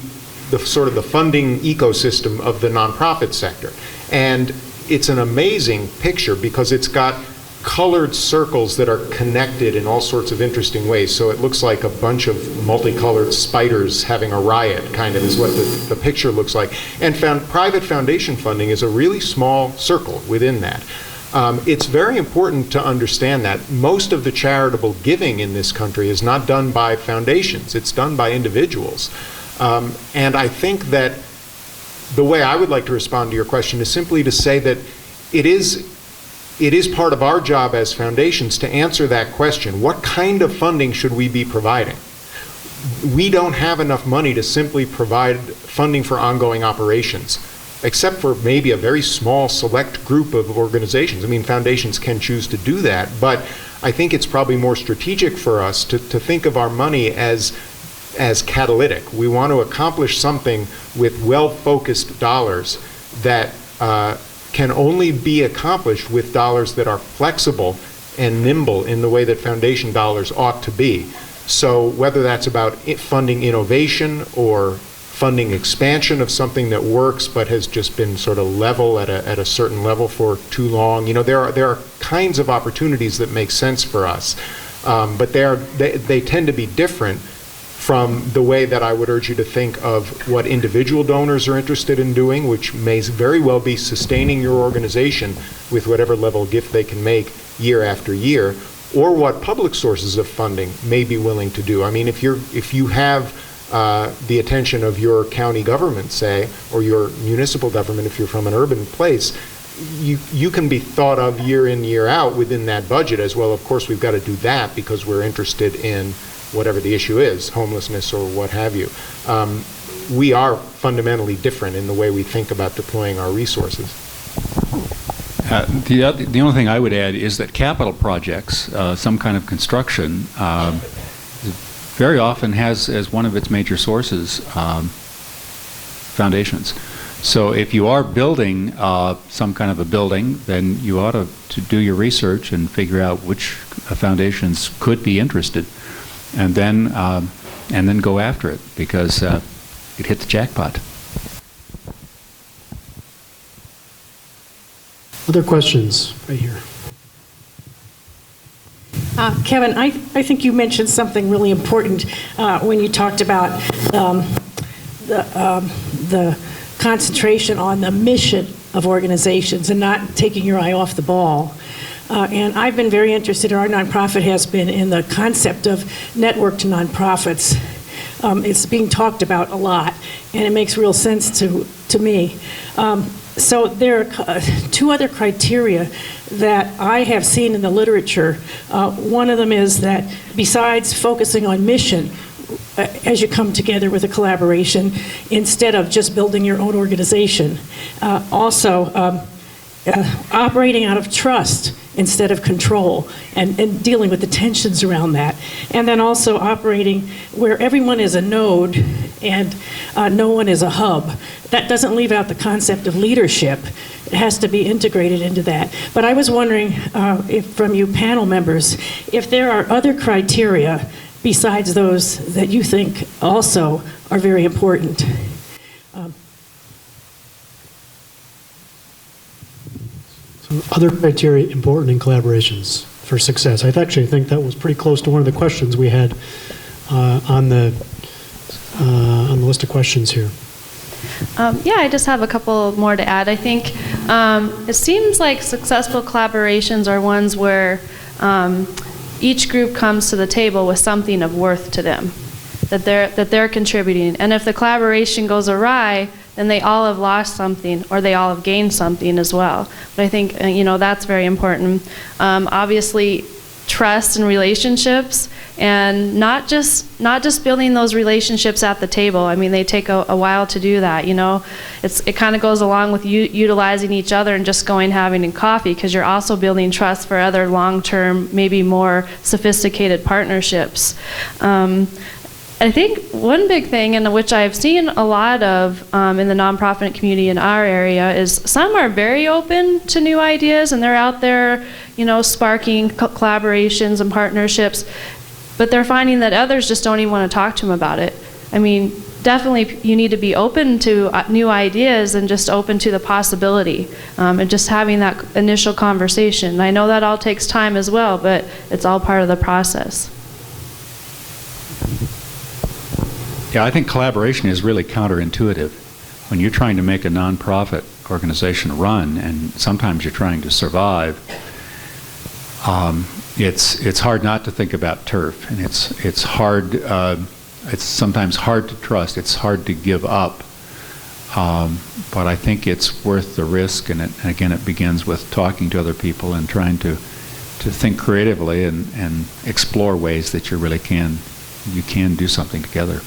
sort of the funding ecosystem of the nonprofit sector. And it's an amazing picture because it's got colored circles that are connected in all sorts of interesting ways. So it looks like a bunch of multicolored spiders having a riot, kind of, is what the picture looks like. And private foundation funding is a really small circle within that. It's very important to understand that most of the charitable giving in this country is not done by foundations, it's done by individuals. And I think that the way I would like to respond to your question is simply to say that it is part of our job as foundations to answer that question. What kind of funding should we be providing? We don't have enough money to simply provide funding for ongoing operations, except for maybe a very small select group of organizations. I mean, foundations can choose to do that, but I think it's probably more strategic for us to think of our money as catalytic. We want to accomplish something with well-focused dollars that can only be accomplished with dollars that are flexible and nimble in the way that foundation dollars ought to be. So whether that's about funding innovation or funding expansion of something that works but has just been sort of level at a certain level for too long, there are kinds of opportunities that make sense for us, but they tend to be different from the way that I would urge you to think of what individual donors are interested in doing, which may very well be sustaining your organization with whatever level of gift they can make year after year, or what public sources of funding may be willing to do. I mean, if you have the attention of your county government, say, or your municipal government, if you're from an urban place, you can be thought of year in, year out within that budget as well. Of course, we've got to do that because we're interested in whatever the issue is, homelessness or what have you. We are fundamentally different in the way we think about deploying our resources. The only thing I would add is that capital projects, some kind of construction, very often has as one of its major sources foundations. So if you are building some kind of a building, then you ought to do your research and figure out which foundations could be interested, and then go after it, because it hit the jackpot. Other questions right here? Kevin, I think you mentioned something really important when you talked about the concentration on the mission of organizations and not taking your eye off the ball. And I've been very interested, or our nonprofit has been, in the concept of networked nonprofits. It's being talked about a lot, and it makes real sense to me. So there are two other criteria that I have seen in the literature. One of them is that besides focusing on mission, as you come together with a collaboration, instead of just building your own organization, also operating out of trust instead of control, and dealing with the tensions around that. And then also operating where everyone is a node and no one is a hub. That doesn't leave out the concept of leadership. It has to be integrated into that. But I was wondering, if from you panel members, if there are other criteria besides those that you think also are very important. So other criteria important in collaborations for success. I actually think that was pretty close to one of the questions we had on the list of questions here. Yeah, I just have a couple more to add. I think it seems like successful collaborations are ones where each group comes to the table with something of worth to them, that they're contributing. And if the collaboration goes awry, then they all have lost something, or they all have gained something as well. But I think that's very important. Obviously, trust and relationships, and not just building those relationships at the table. I mean, they take a while to do that. It kind of goes along with utilizing each other and just going having a coffee, because you're also building trust for other long-term, maybe more sophisticated partnerships. I think one big thing, and which I've seen a lot of in the nonprofit community in our area, is some are very open to new ideas, and they're out there, sparking collaborations and partnerships, but they're finding that others just don't even want to talk to them about it. I mean, definitely you need to be open to new ideas and just open to the possibility, and just having that initial conversation. I know that all takes time as well, but it's all part of the process. Yeah, I think collaboration is really counterintuitive. When you're trying to make a nonprofit organization run, and sometimes you're trying to survive, it's hard not to think about turf, and it's hard. It's sometimes hard to trust. It's hard to give up. But I think it's worth the risk, and again, it begins with talking to other people and trying to think creatively and explore ways that you can do something together.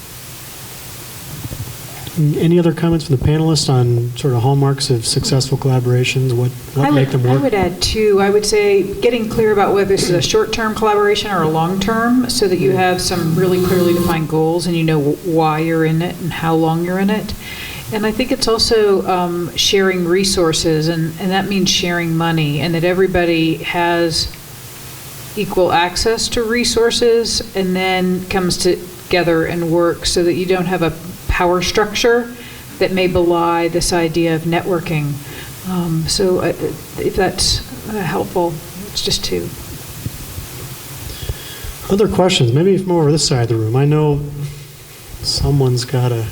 Any other comments from the panelists on sort of hallmarks of successful collaborations? What make them work? I would add two. I would say getting clear about whether this is a short-term collaboration or a long-term, so that you have some really clearly defined goals and you know why you're in it and how long you're in it. And I think it's also sharing resources, and that means sharing money, and that everybody has equal access to resources and then comes together and works so that you don't have a power structure that may belie this idea of networking. So if that's helpful, it's just two. Other questions? Maybe from over this side of the room. I know someone's got a...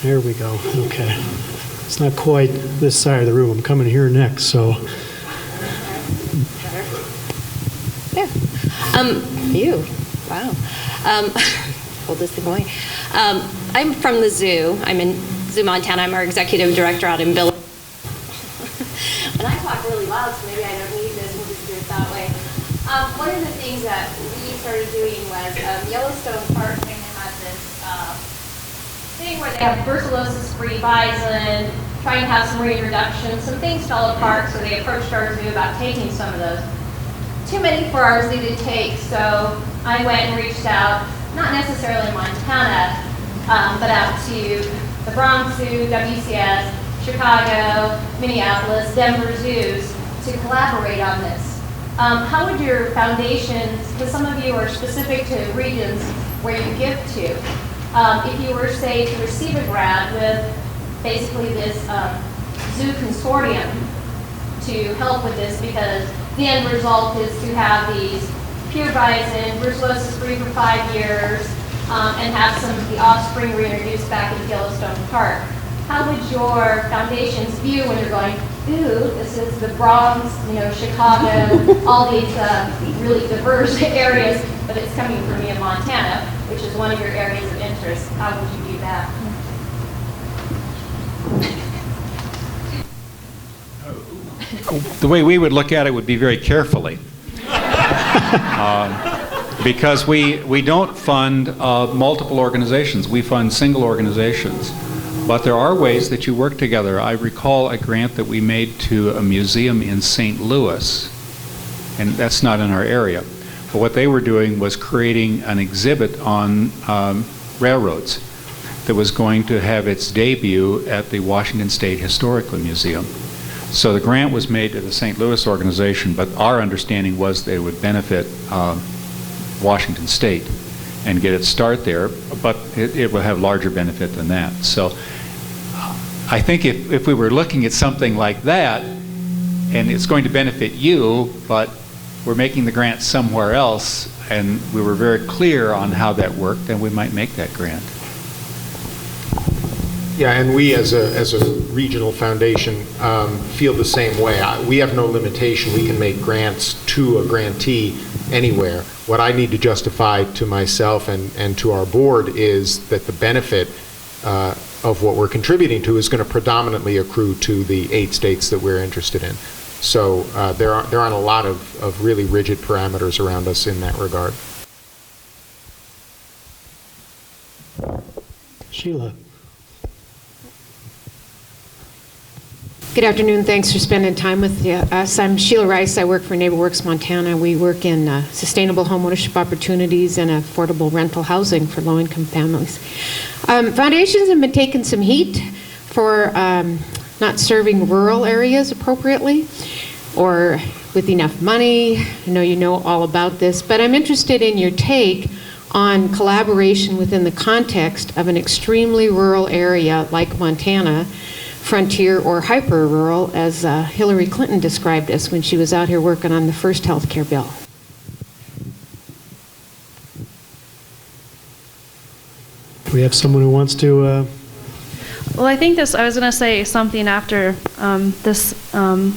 There we go. Okay. It's not quite this side of the room. I'm coming here next, so... Yeah. You. Wow. Hold this thing going. I'm from the zoo. I'm in Zoo, Montana. I'm our executive director out in Bill. And I talk really loud, so maybe I don't need this. We'll just do it that way. One of the things that we started doing was Yellowstone Park kind of had this thing where they have brucellosis-free bison, trying to have some reintroduction. Some things fell apart, so they approached our zoo about taking some of those. Too many for our zoo to take, so I went and reached out, not necessarily Montana, but out to the Bronx Zoo, WCS, Chicago, Minneapolis, Denver zoos to collaborate on this. How would your foundations, because some of you are specific to regions where you give to, if you were, say, to receive a grant with basically this zoo consortium to help with this, because the end result is to have these pure bison, brucellosis-free for 5 years, and have some of the offspring reintroduced back in Yellowstone Park. How would your foundations view when you're going, ooh, this is the Bronx, Chicago, all these really diverse areas, but it's coming from me in Montana, which is one of your areas of interest. How would you view that? The way we would look at it would be very carefully. Because we don't fund multiple organizations. We fund single organizations. But there are ways that you work together. I recall a grant that we made to a museum in St. Louis, and that's not in our area. But what they were doing was creating an exhibit on railroads that was going to have its debut at the Washington State Historical Museum. So the grant was made to the St. Louis organization, but our understanding was they would benefit Washington State and get its start there, but it will have larger benefit than that. So I think if we were looking at something like that, and it's going to benefit you, but we're making the grant somewhere else, and we were very clear on how that worked, then we might make that grant. Yeah, and we as a regional foundation feel the same way. We have no limitation. We can make grants to a grantee anywhere. What I need to justify to myself and to our board is that the benefit of what we're contributing to is going to predominantly accrue to the 8 states that we're interested in. So there aren't a lot of really rigid parameters around us in that regard. Sheila. Good afternoon. Thanks for spending time with us. I'm Sheila Rice. I work for NeighborWorks Montana. We work in sustainable homeownership opportunities and affordable rental housing for low-income families. Foundations have been taking some heat for not serving rural areas appropriately or with enough money. I know you know all about this, but I'm interested in your take on collaboration within the context of an extremely rural area like Montana, frontier or hyper-rural, as Hillary Clinton described us when she was out here working on the first health care bill. Do we have someone who wants to... Well, I think I was going to say something after this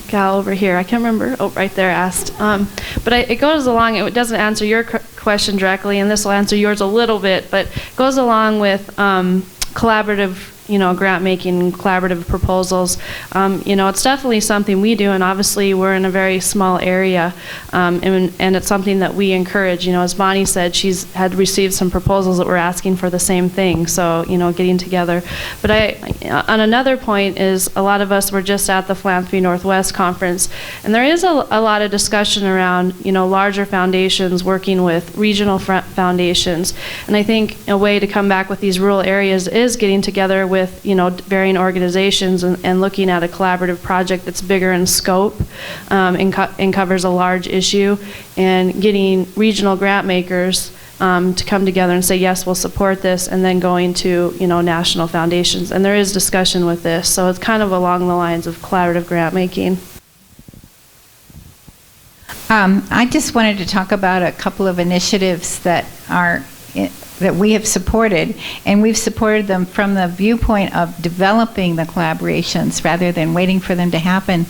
gal over here, I can't remember, right there asked. But it goes along, it doesn't answer your question directly, and this will answer yours a little bit, but it goes along with collaborative grant making, collaborative proposals. It's definitely something we do, and obviously we're in a very small area, and it's something that we encourage. As Bonnie said, she's had received some proposals that were asking for the same thing, so getting together. But on another point is, a lot of us were just at the Philanthropy Northwest conference, and there is a lot of discussion around larger foundations working with regional foundations, and I think a way to come back with these rural areas is getting together with with, varying organizations and looking at a collaborative project that's bigger in scope and covers a large issue, and getting regional grant makers to come together and say, yes, we'll support this, and then going to, national foundations. And there is discussion with this, so it's kind of along the lines of collaborative grant making. I just wanted to talk about a couple of initiatives that we have supported, and we've supported them from the viewpoint of developing the collaborations rather than waiting for them to happen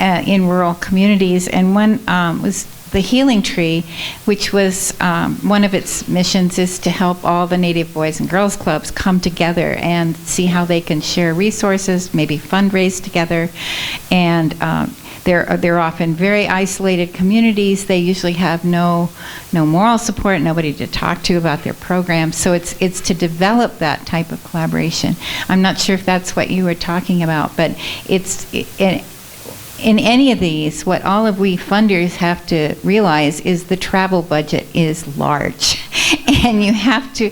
in rural communities. And one was the Healing Tree, which was one of its missions is to help all the Native Boys and Girls Clubs come together and see how they can share resources, maybe fundraise together. And they're often very isolated communities. They usually have no moral support, nobody to talk to about their programs. So it's to develop that type of collaboration. I'm not sure if that's what you were talking about, but in any of these, what all of we funders have to realize is the travel budget is large, and you have to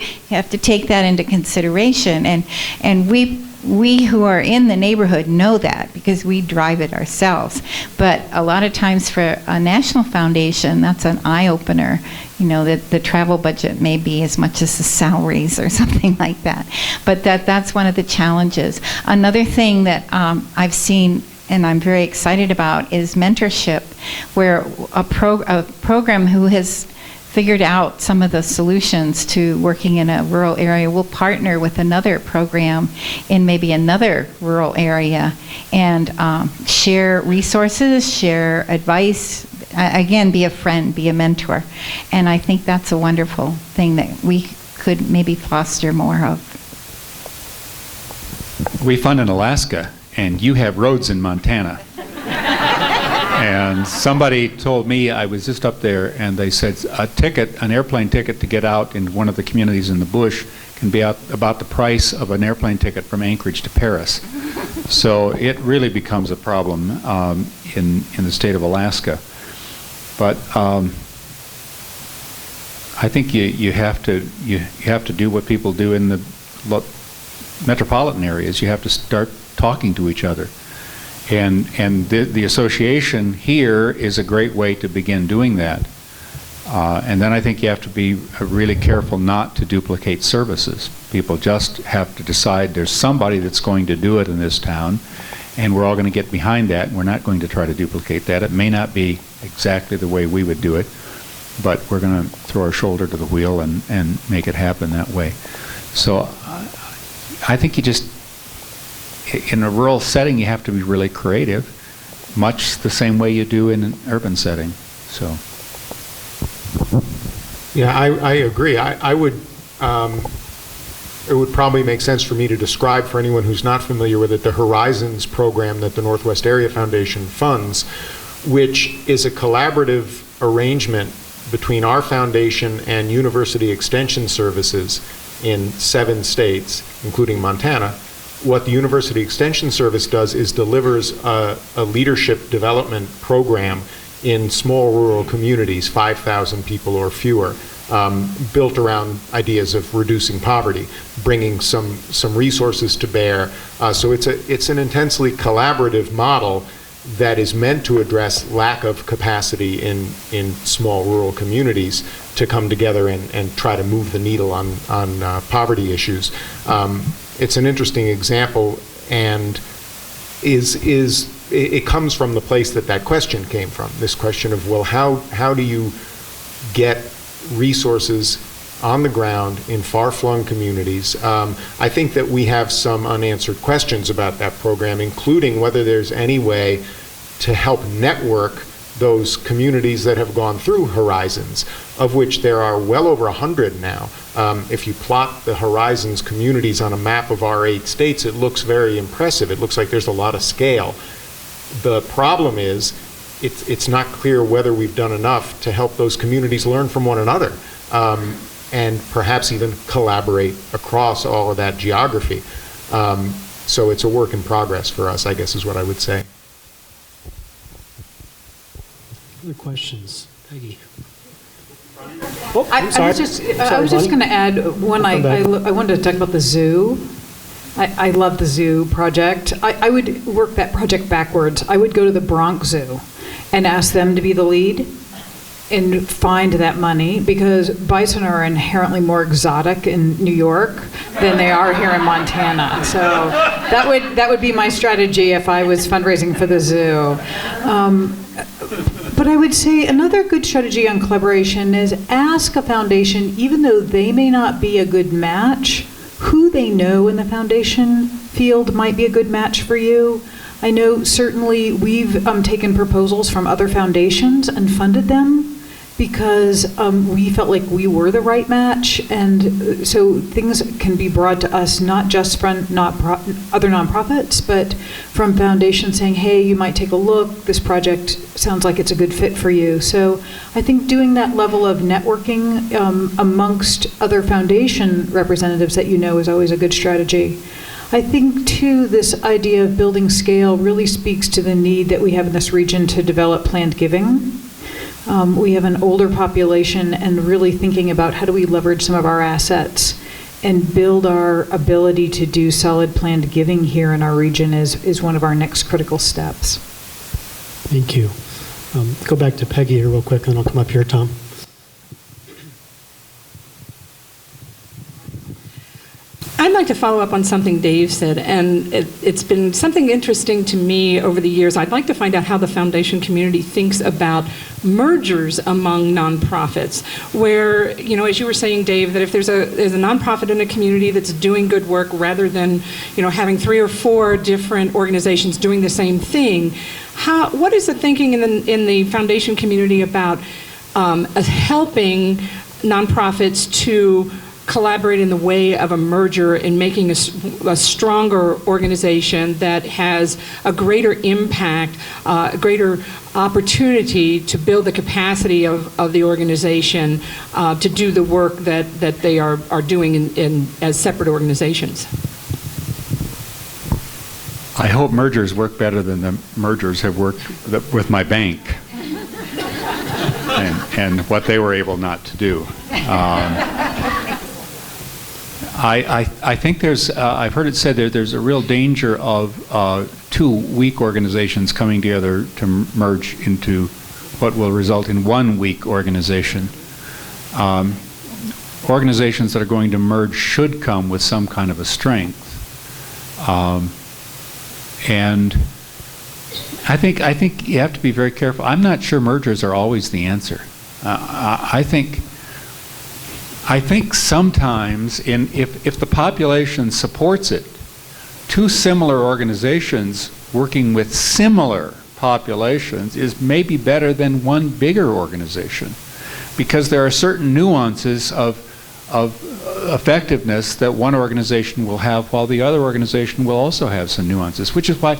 take that into consideration. And we who are in the neighborhood know that because we drive it ourselves. But a lot of times for a national foundation, that's an eye-opener. That the travel budget may be as much as the salaries or something like that. But that's one of the challenges. Another thing that I've seen and I'm very excited about is mentorship, where a program who has figured out some of the solutions to working in a rural area will partner with another program in maybe another rural area and share resources, share advice, again, be a friend, be a mentor. And I think that's a wonderful thing that we could maybe foster more of. We fund in Alaska, and you have roads in Montana. And somebody told me, I was just up there, and they said an airplane ticket to get out in one of the communities in the bush can be about the price of an airplane ticket from Anchorage to Paris. So it really becomes a problem in the state of Alaska. But I think you have to do what people do in the metropolitan areas. You have to start talking to each other. And the association here is a great way to begin doing that. And then I think you have to be really careful not to duplicate services. People just have to decide there's somebody that's going to do it in this town, and we're all going to get behind that, and we're not going to try to duplicate that. It may not be exactly the way we would do it, but we're going to throw our shoulder to the wheel and make it happen that way. So I think in a rural setting, you have to be really creative, much the same way you do in an urban setting. So. Yeah, I agree. I would. It would probably make sense for me to describe for anyone who's not familiar with it the Horizons program that the Northwest Area Foundation funds, which is a collaborative arrangement between our foundation and University Extension Services in 7 states, including Montana. What the University Extension Service does is delivers a leadership development program in small rural communities, 5,000 people or fewer, built around ideas of reducing poverty, bringing some resources to bear. So it's an intensely collaborative model that is meant to address lack of capacity in small rural communities to come together and try to move the needle on poverty issues. It's an interesting example, and it comes from the place that question came from. This question of, well, how do you get resources on the ground in far-flung communities? I think that we have some unanswered questions about that program, including whether there's any way to help network those communities that have gone through Horizons, of which there are well over 100 now. If you plot the Horizons communities on a map of our 8 states, it looks very impressive. It looks like there's a lot of scale. The problem is, it's not clear whether we've done enough to help those communities learn from one another, and perhaps even collaborate across all of that geography. So it's a work in progress for us, I guess is what I would say. Other questions? Peggy. I was just going to add one. I wanted to talk about the zoo. I love the zoo project. I would work that project backwards. I would go to the Bronx Zoo and ask them to be the lead and find that money, because bison are inherently more exotic in New York than they are here in Montana. So that would be my strategy if I was fundraising for the zoo. But I would say another good strategy on collaboration is ask a foundation, even though they may not be a good match, who they know in the foundation field might be a good match for you. I know certainly we've taken proposals from other foundations and funded them because we felt like we were the right match. And so things can be brought to us not just from other nonprofits, but from foundations saying, hey, you might take a look, this project sounds like it's a good fit for you. So I think doing that level of networking amongst other foundation representatives that you know is always a good strategy. I think, too, this idea of building scale really speaks to the need that we have in this region to develop planned giving. We have an older population, and really thinking about how do we leverage some of our assets and build our ability to do solid planned giving here in our region is one of our next critical steps. Thank you. Go back to Peggy here real quick, and I'll come up here, Tom. I'd like to follow up on something Dave said, and it's been something interesting to me over the years. I'd like to find out how the foundation community thinks about mergers among nonprofits, where, you know, as you were saying, Dave, that if there's a nonprofit in a community that's doing good work, rather than, you know, having 3 or 4 different organizations doing the same thing, what is the thinking in the foundation community about helping nonprofits to collaborate in the way of a merger and making a stronger organization that has a greater impact, a greater opportunity to build the capacity of the organization to do the work that they are doing as separate organizations? I hope mergers work better than the mergers have worked with my bank and what they were able not to do. I think there's, I've heard it said there's a real danger of 2 weak organizations coming together to merge into what will result in 1 weak organization. Organizations that are going to merge should come with some kind of a strength. And I think you have to be very careful. I'm not sure mergers are always the answer. I think sometimes, if the population supports it, 2 similar organizations working with similar populations is maybe better than 1 bigger organization, because there are certain nuances of effectiveness that one organization will have while the other organization will also have some nuances, which is why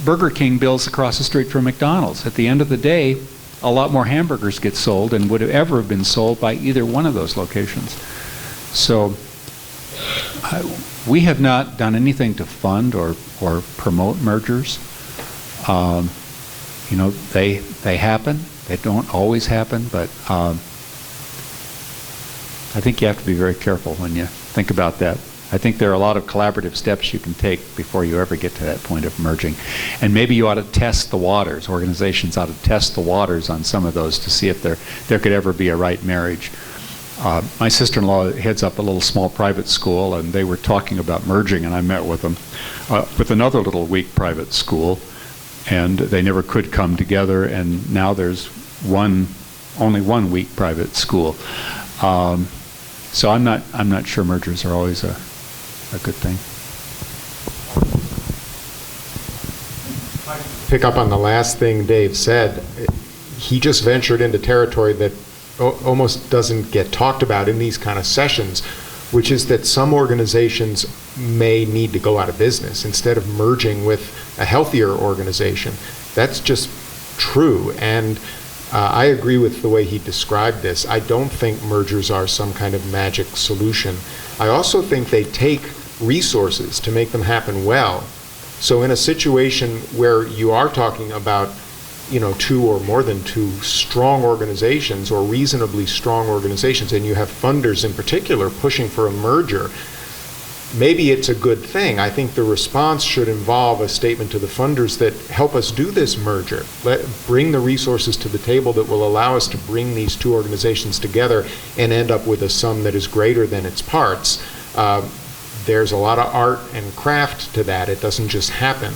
Burger King builds across the street from McDonald's. At the end of the day, a lot more hamburgers get sold than would have ever been sold by either one of those locations. So we have not done anything to fund or promote mergers. You know, they happen. They don't always happen, but I think you have to be very careful when you think about that. I think there are a lot of collaborative steps you can take before you ever get to that point of merging. And maybe you ought to test the waters. Organizations ought to test the waters on some of those to see if there could ever be a right marriage. My sister-in-law heads up a little small private school, and they were talking about merging, and I met with them with another little weak private school, and they never could come together, and now there's only one weak private school. So I'm not sure mergers are always a good thing. Pick up on the last thing Dave said. He just ventured into territory that almost doesn't get talked about in these kind of sessions, which is that some organizations may need to go out of business instead of merging with a healthier organization. That's just true, and I agree with the way he described this. I don't think mergers are some kind of magic solution. I also think they take resources to make them happen well. So in a situation where you are talking about, you know, 2 or more than 2 strong organizations or reasonably strong organizations, and you have funders in particular pushing for a merger, maybe it's a good thing. I think the response should involve a statement to the funders that help us do this merger. Bring the resources to the table that will allow us to bring these two organizations together and end up with a sum that is greater than its parts. There's a lot of art and craft to that. It doesn't just happen.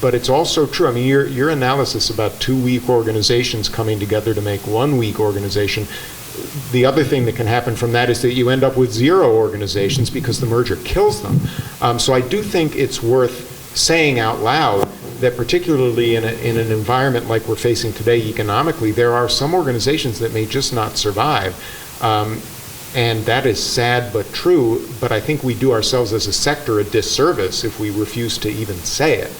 But it's also true. I mean, your analysis about two weak organizations coming together to make one weak organization, the other thing that can happen from that is that you end up with zero organizations because the merger kills them. So I do think it's worth saying out loud that particularly in an environment like we're facing today economically, there are some organizations that may just not survive. And that is sad but true, but I think we do ourselves as a sector a disservice if we refuse to even say it,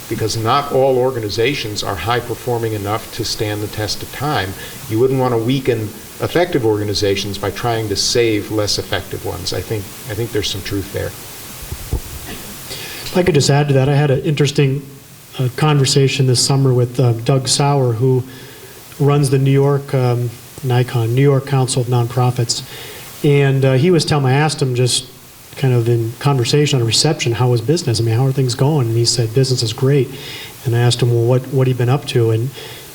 because not all organizations are high performing enough to stand the test of time. You wouldn't want to weaken effective organizations by trying to save less effective ones. I think there's some truth there. If I could just add to that, I had an interesting conversation this summer with Doug Sauer, who runs the New York NICON, New York Council of Nonprofits. And he was telling me, I asked him just kind of in conversation on a reception, how was business? I mean, how are things going? And he said, business is great. And I asked him, well, what have you been up to? And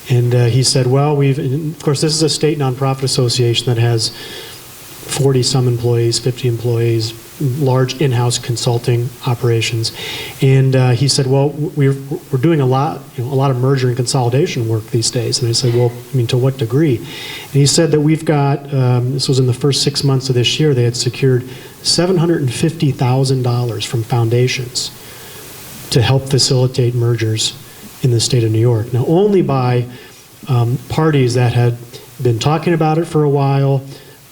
he said, well, of course, this is a state nonprofit association that has 40-some employees, 50 employees, large in-house consulting operations. And he said, well, we're doing a lot of merger and consolidation work these days. And I said, well, I mean, to what degree? And he said that we've got, this was in the first 6 months of this year, they had secured $750,000 from foundations to help facilitate mergers in the state of New York. Now, only by parties that had been talking about it for a while,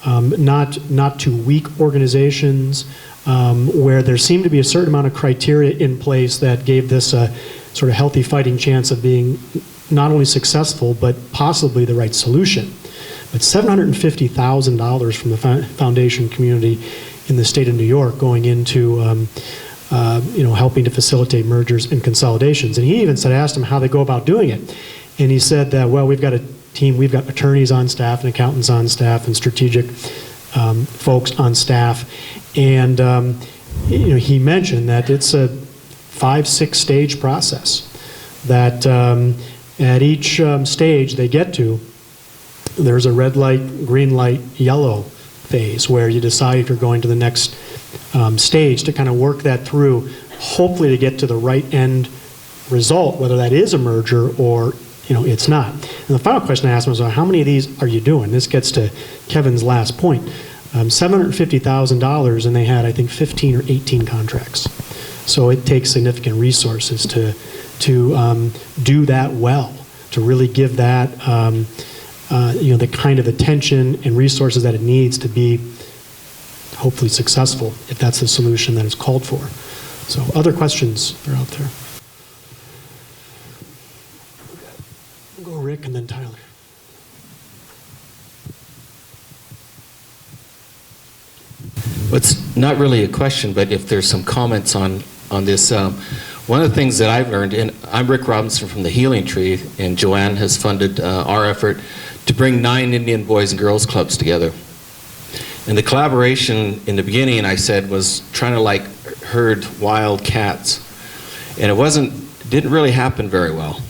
not too weak organizations, where there seemed to be a certain amount of criteria in place that gave this a sort of healthy fighting chance of being not only successful, but possibly the right solution. But $750,000 from the foundation community in the state of New York going into helping to facilitate mergers and consolidations. And he even said, I asked him how they go about doing it. And he said that, well, we've got a team, we've got attorneys on staff and accountants on staff and strategic folks on staff. And he mentioned that it's a 5-6 stage process, that at each stage they get to, there's a red light, green light, yellow phase where you decide if you're going to the next stage to kind of work that through, hopefully to get to the right end result, whether that is a merger or it's not. And the final question I asked him was, how many of these are you doing? This gets to Kevin's last point. $750,000, and they had, I think, 15 or 18 contracts. So it takes significant resources to do that well, to really give that the kind of attention and resources that it needs to be hopefully successful, if that's the solution that is called for. So other questions are out there. We'll go Rick and then Tyler. Well, it's not really a question, but if there's some comments on this. One of the things that I've learned, and I'm Rick Robinson from the Healing Tree, and Joanne has funded our effort to bring 9 Indian Boys and Girls Clubs together. And the collaboration in the beginning, I said, was trying to like herd wild cats. And it didn't really happen very well.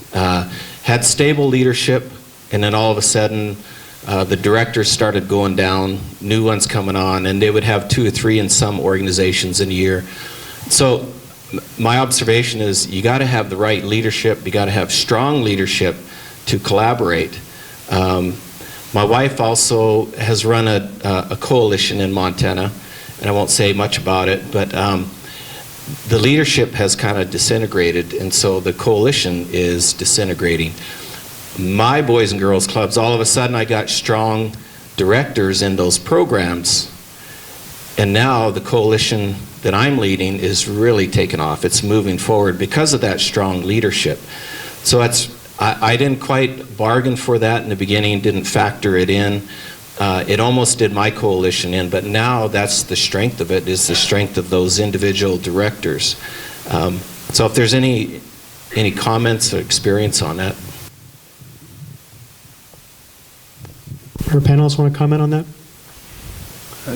Had stable leadership, and then all of a sudden, the directors started going down, new ones coming on, and they would have 2 or 3 in some organizations in a year. So my observation is you got to have the right leadership, you got to have strong leadership to collaborate. My wife also has run a coalition in Montana, and I won't say much about it, but the leadership has kind of disintegrated, and so the coalition is disintegrating. My Boys and Girls Clubs, all of a sudden I got strong directors in those programs, and now the coalition that I'm leading is really taking off. It's moving forward because of that strong leadership. So I didn't quite bargain for that in the beginning, didn't factor it in. It almost did my coalition in, but now that's the strength of it, is the strength of those individual directors. So if there's any comments or experience on that. Our panelists want to comment on that?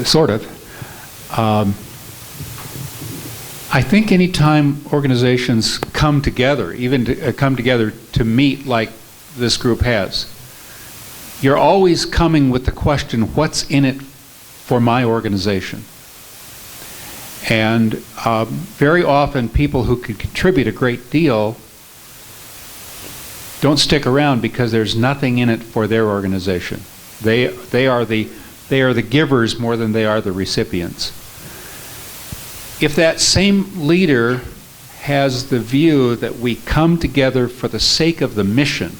Sort of. I think anytime organizations come together, even to, come together to meet like this group has, you're always coming with the question, what's in it for my organization? And very often people who could contribute a great deal don't stick around because there's nothing in it for their organization. They are the givers more than they are the recipients. If that same leader has the view that we come together for the sake of the mission,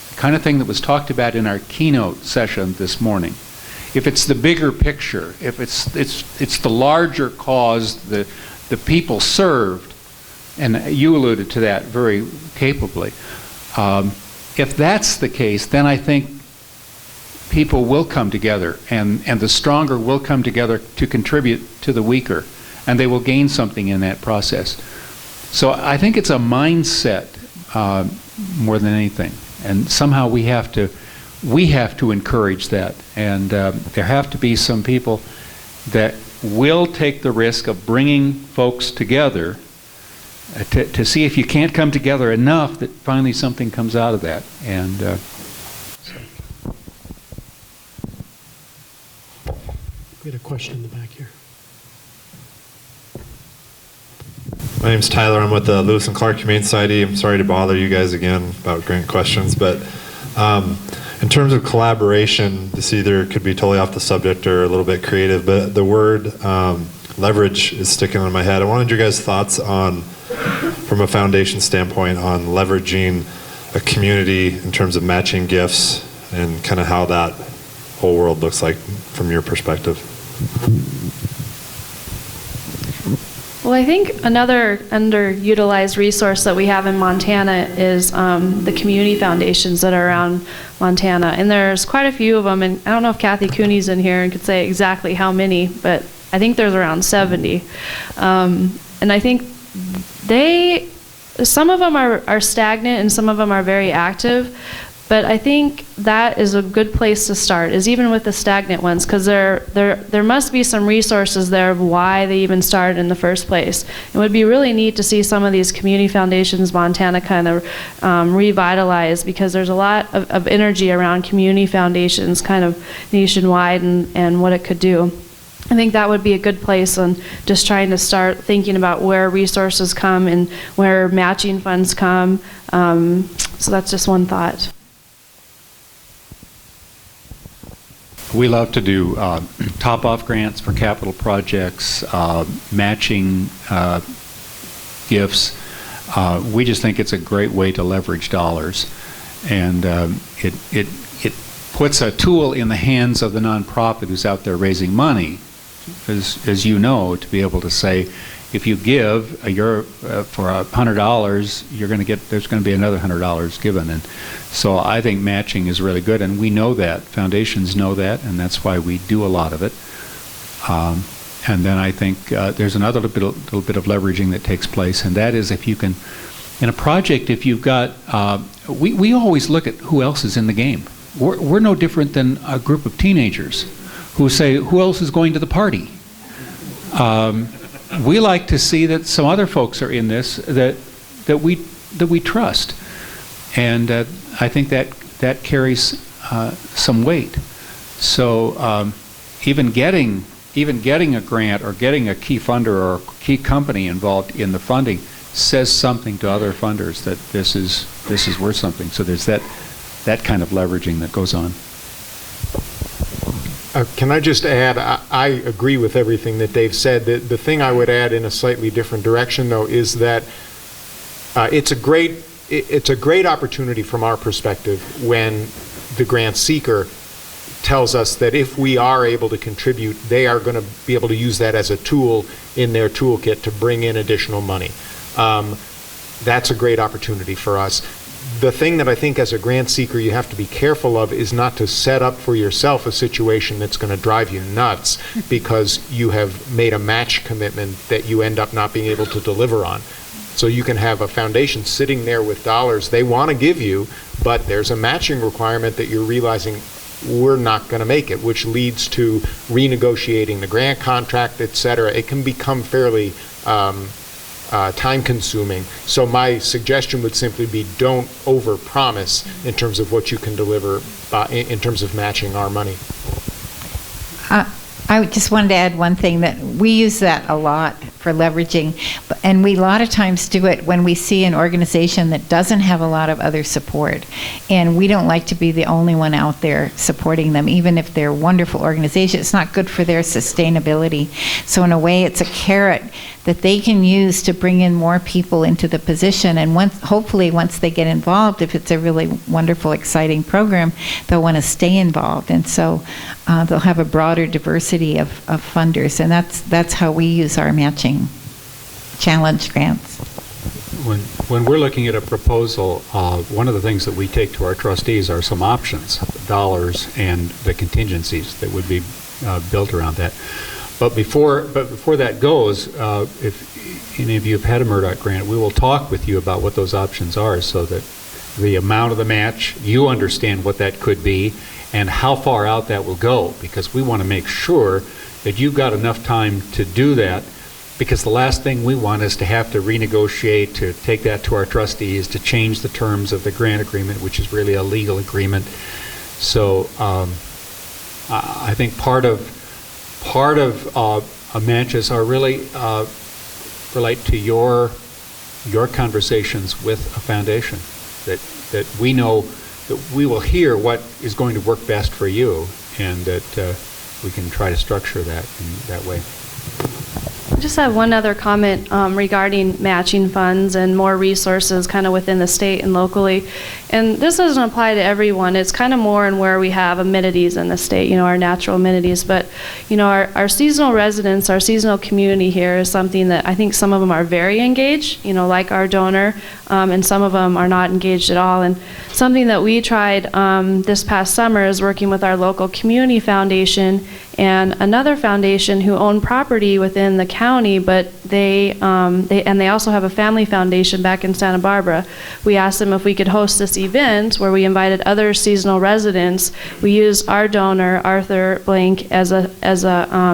the kind of thing that was talked about in our keynote session this morning, if it's the bigger picture, if it's the larger cause, the people served, and you alluded to that very capably, if that's the case, then I think people will come together, and the stronger will come together to contribute to the weaker, and they will gain something in that process. So I think it's a mindset more than anything, and somehow we have to encourage that, and there have to be some people that will take the risk of bringing folks together to see if you can't come together enough that finally something comes out of that. And We had a question in the back here. My name's Tyler. I'm with the Lewis and Clark Humane Society. I'm sorry to bother you guys again about grant questions, but in terms of collaboration, this either could be totally off the subject or a little bit creative, but the word leverage is sticking in my head. I wanted your guys' thoughts on, from a foundation standpoint, on leveraging a community in terms of matching gifts and kind of how that whole world looks like from your perspective. Well, I think another underutilized resource that we have in Montana is the community foundations that are around Montana. And there's quite a few of them, and I don't know if Kathy Cooney's in here and could say exactly how many, but I think there's around 70. And I think some of them are stagnant and some of them are very active. But I think that is a good place to start, is even with the stagnant ones, because there must be some resources there of why they even started in the first place. It would be really neat to see some of these community foundations Montana kind of revitalize, because there's a lot of energy around community foundations kind of nationwide and what it could do. I think that would be a good place on just trying to start thinking about where resources come and where matching funds come. So that's just one thought. we love to do top-off grants for capital projects, matching gifts. We just think it's a great way to leverage dollars, and it puts a tool in the hands of the nonprofit who's out there raising money, as you know, to be able to say, if you give for $100, you're going to get, there's going to be another $100 given. And so I think matching is really good, and we know that. Foundations know that, and that's why we do a lot of it. And then I think there's another little bit of leveraging that takes place, and that is if you can, in a project, if you've got, we always look at who else is in the game. We're no different than a group of teenagers who say, who else is going to the party? We like to see that some other folks are in this that we trust, and I think that carries some weight. So even getting a grant or getting a key funder or a key company involved in the funding says something to other funders that this is worth something. So there's that kind of leveraging that goes on. Can I just add, I agree with everything that Dave said. The thing I would add in a slightly different direction, though, is that it's a great opportunity from our perspective when the grant seeker tells us that if we are able to contribute, they are going to be able to use that as a tool in their toolkit to bring in additional money. That's a great opportunity for us. The thing that I think as a grant seeker you have to be careful of is not to set up for yourself a situation that's going to drive you nuts because you have made a match commitment that you end up not being able to deliver on. So you can have a foundation sitting there with dollars they want to give you, but there's a matching requirement that you're realizing we're not going to make it, which leads to renegotiating the grant contract, et cetera. It can become fairly time-consuming. So my suggestion would simply be don't overpromise in terms of what you can deliver in terms of matching our money. I just wanted to add one thing, that we use that a lot for leveraging, and we a lot of times do it when we see an organization that doesn't have a lot of other support, and we don't like to be the only one out there supporting them, even if they're a wonderful organization. It's not good for their sustainability. So in a way, it's a carrot that they can use to bring in more people into the position, and hopefully once they get involved, if it's a really wonderful, exciting program, they'll want to stay involved, and so they'll have a broader diversity of funders, and that's how we use our matching challenge grants. When we're looking at a proposal, one of the things that we take to our trustees are some options, dollars, and the contingencies that would be built around that. But before that goes, if any of you have had a Murdoch grant, we will talk with you about what those options are, so that the amount of the match, you understand what that could be and how far out that will go, because we want to make sure that you've got enough time to do that, because the last thing we want is to have to renegotiate, to take that to our trustees, to change the terms of the grant agreement, which is really a legal agreement. So I think part of matches are really relate to your conversations with a foundation, that we know that we will hear what is going to work best for you, and that we can try to structure that in that way. I just have one other comment regarding matching funds and more resources kind of within the state and locally. And this doesn't apply to everyone. It's kind of more in where we have amenities in the state, our natural amenities. But, our seasonal residents, our seasonal community here is something that I think some of them are very engaged, like our donor, and some of them are not engaged at all. And something that we tried this past summer is working with our local community foundation and another foundation who own property within the county, but they also have a family foundation back in Santa Barbara. We asked them if we could host this event where we invited other seasonal residents. We used our donor, Arthur Blank, as a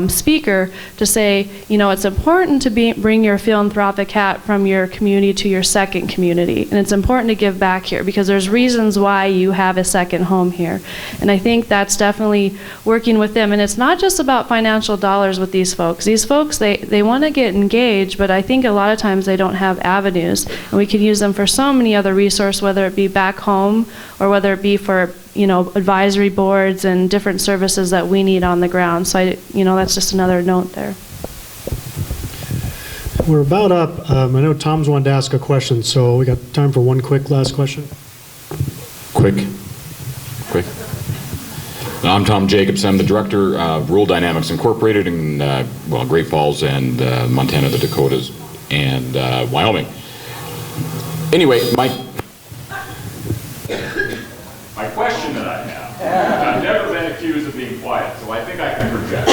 speaker to say, it's important to bring your philanthropic hat from your community to your second community, and it's important to give back here because there's reasons why you have a second home here. And I think that's definitely working with them, and it's not just about financial dollars with these folks. These folks, they want to get engaged, but I think a lot of times they don't have avenues, and we can use them for so many other resources, whether it be back home or whether it be for advisory boards and different services that we need on the ground. So that's just another note there. We're about up. I know Tom's wanted to ask a question, so we got time for one quick last question. Quick. I'm Tom Jacobs. I'm the director of Rural Dynamics Incorporated in Great Falls and Montana, the Dakotas, and Wyoming. Anyway, my question that I have, I've never been accused of being quiet, so I think I can project.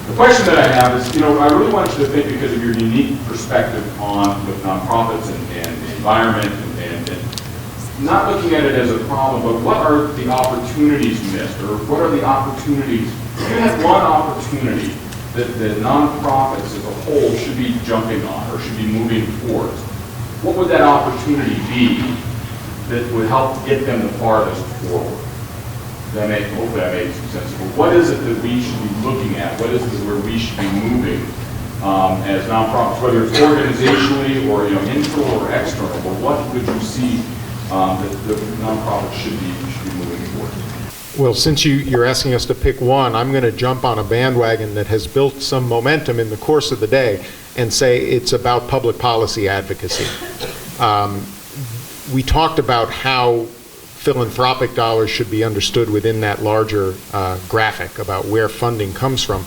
The question that I have is, I really want you to think, because of your unique perspective on with nonprofits and the environment, and not looking at it as a problem, but what are the opportunities missed, or what are the opportunities? If you had one opportunity that nonprofits as a whole should be jumping on or should be moving towards, what would that opportunity be that would help get them the farthest forward? Hopefully that made some sense. But what is it that we should be looking at? What is it where we should be moving as nonprofits, whether it's organizationally or internal or external? But what would you see that the nonprofits should be moving towards? Well, since you're asking us to pick one, I'm going to jump on a bandwagon that has built some momentum in the course of the day and say it's about public policy advocacy. We talked about how philanthropic dollars should be understood within that larger graphic about where funding comes from.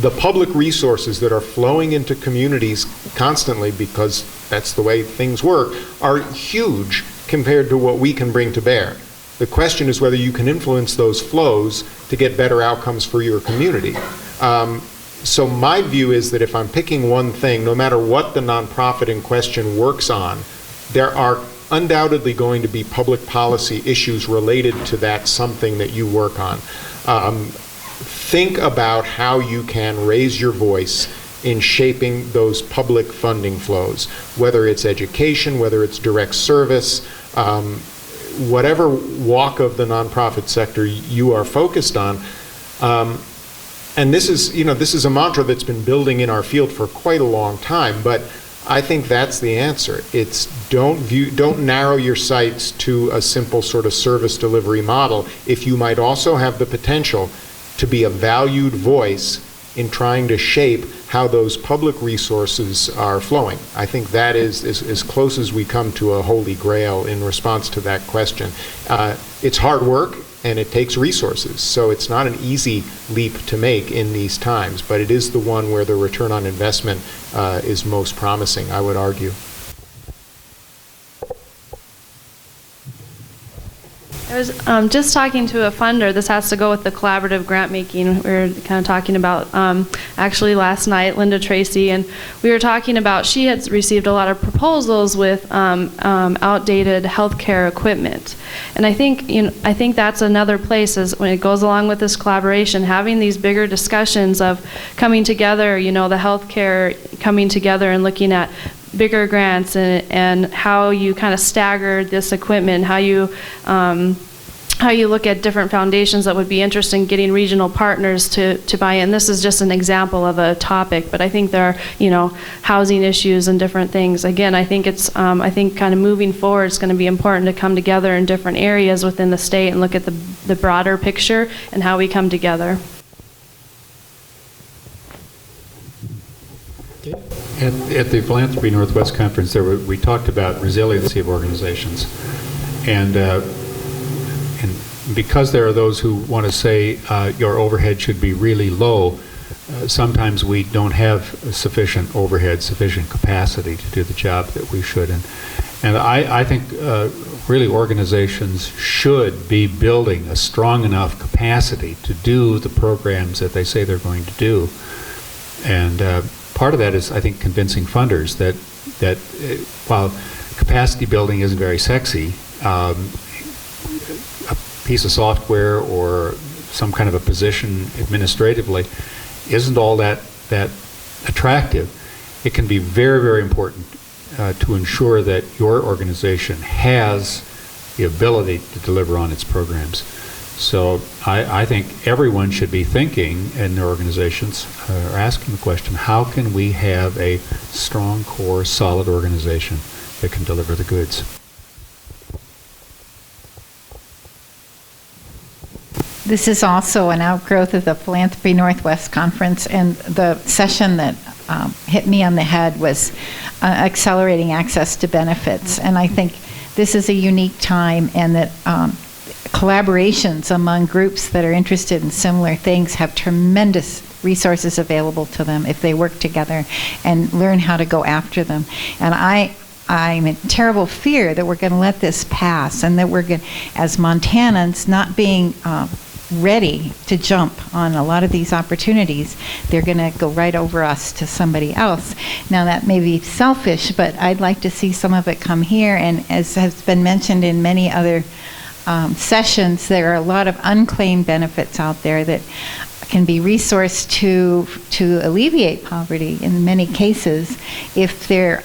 The public resources that are flowing into communities constantly, because that's the way things work, are huge compared to what we can bring to bear. The question is whether you can influence those flows to get better outcomes for your community. So my view is that if I'm picking one thing, no matter what the nonprofit in question works on, there are undoubtedly going to be public policy issues related to that something that you work on. Think about how you can raise your voice in shaping those public funding flows, whether it's education, whether it's direct service, whatever walk of the nonprofit sector you are focused on. And this is a mantra that's been building in our field for quite a long time, but I think that's the answer. It's don't narrow your sights to a simple sort of service delivery model if you might also have the potential to be a valued voice in trying to shape how those public resources are flowing. I think that is as close as we come to a holy grail in response to that question. It's hard work and it takes resources, so it's not an easy leap to make in these times, but it is the one where the return on investment is most promising, I would argue. I was just talking to a funder. This has to go with the collaborative grant making. We were kind of talking about actually last night, Linda Tracy, and we were talking about she had received a lot of proposals with outdated healthcare equipment, and I think that's another place is when it goes along with this collaboration, having these bigger discussions of coming together. The healthcare coming together and looking at bigger grants and how you kind of stagger this equipment, how you look at different foundations that would be interested in getting regional partners to buy in. This is just an example of a topic, but I think there are, housing issues and different things. Again, I think it's, I think kind of moving forward, it's going to be important to come together in different areas within the state and look at the broader picture and how we come together. At the Philanthropy Northwest Conference, we talked about resiliency of organizations, and because there are those who want to say your overhead should be really low, sometimes we don't have sufficient overhead, sufficient capacity to do the job that we should. And I think really organizations should be building a strong enough capacity to do the programs that they say they're going to do. And part of that is, I think, convincing funders that while capacity building isn't very sexy, a piece of software or some kind of a position administratively isn't all that attractive. It can be very, very important to ensure that your organization has the ability to deliver on its programs. So I think everyone should be thinking in their organizations, or asking the question, how can we have a strong core, solid organization that can deliver the goods? This is also an outgrowth of the Philanthropy Northwest Conference, and the session that hit me on the head was accelerating access to benefits. And I think this is a unique time, and that collaborations among groups that are interested in similar things have tremendous resources available to them if they work together and learn how to go after them. And I'm in terrible fear that we're going to let this pass, and that we're going, as Montanans, not being ready to jump on a lot of these opportunities, they're going to go right over us to somebody else. Now, that may be selfish, but I'd like to see some of it come here. And as has been mentioned in many other sessions, there are a lot of unclaimed benefits out there that can be resourced to alleviate poverty in many cases if there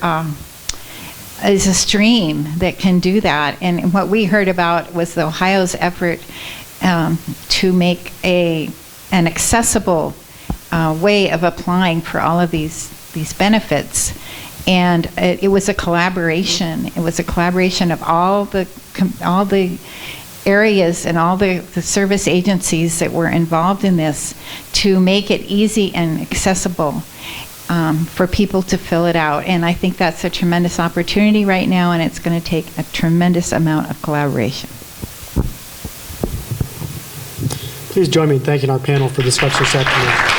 is a stream that can do that. And what we heard about was the Ohio's effort to make an accessible way of applying for all of these benefits. And it was a collaboration. It was a collaboration of all the areas and all the service agencies that were involved in this to make it easy and accessible for people to fill it out. And I think that's a tremendous opportunity right now, and it's going to take a tremendous amount of collaboration. Please join me in thanking our panel for this lecture this afternoon.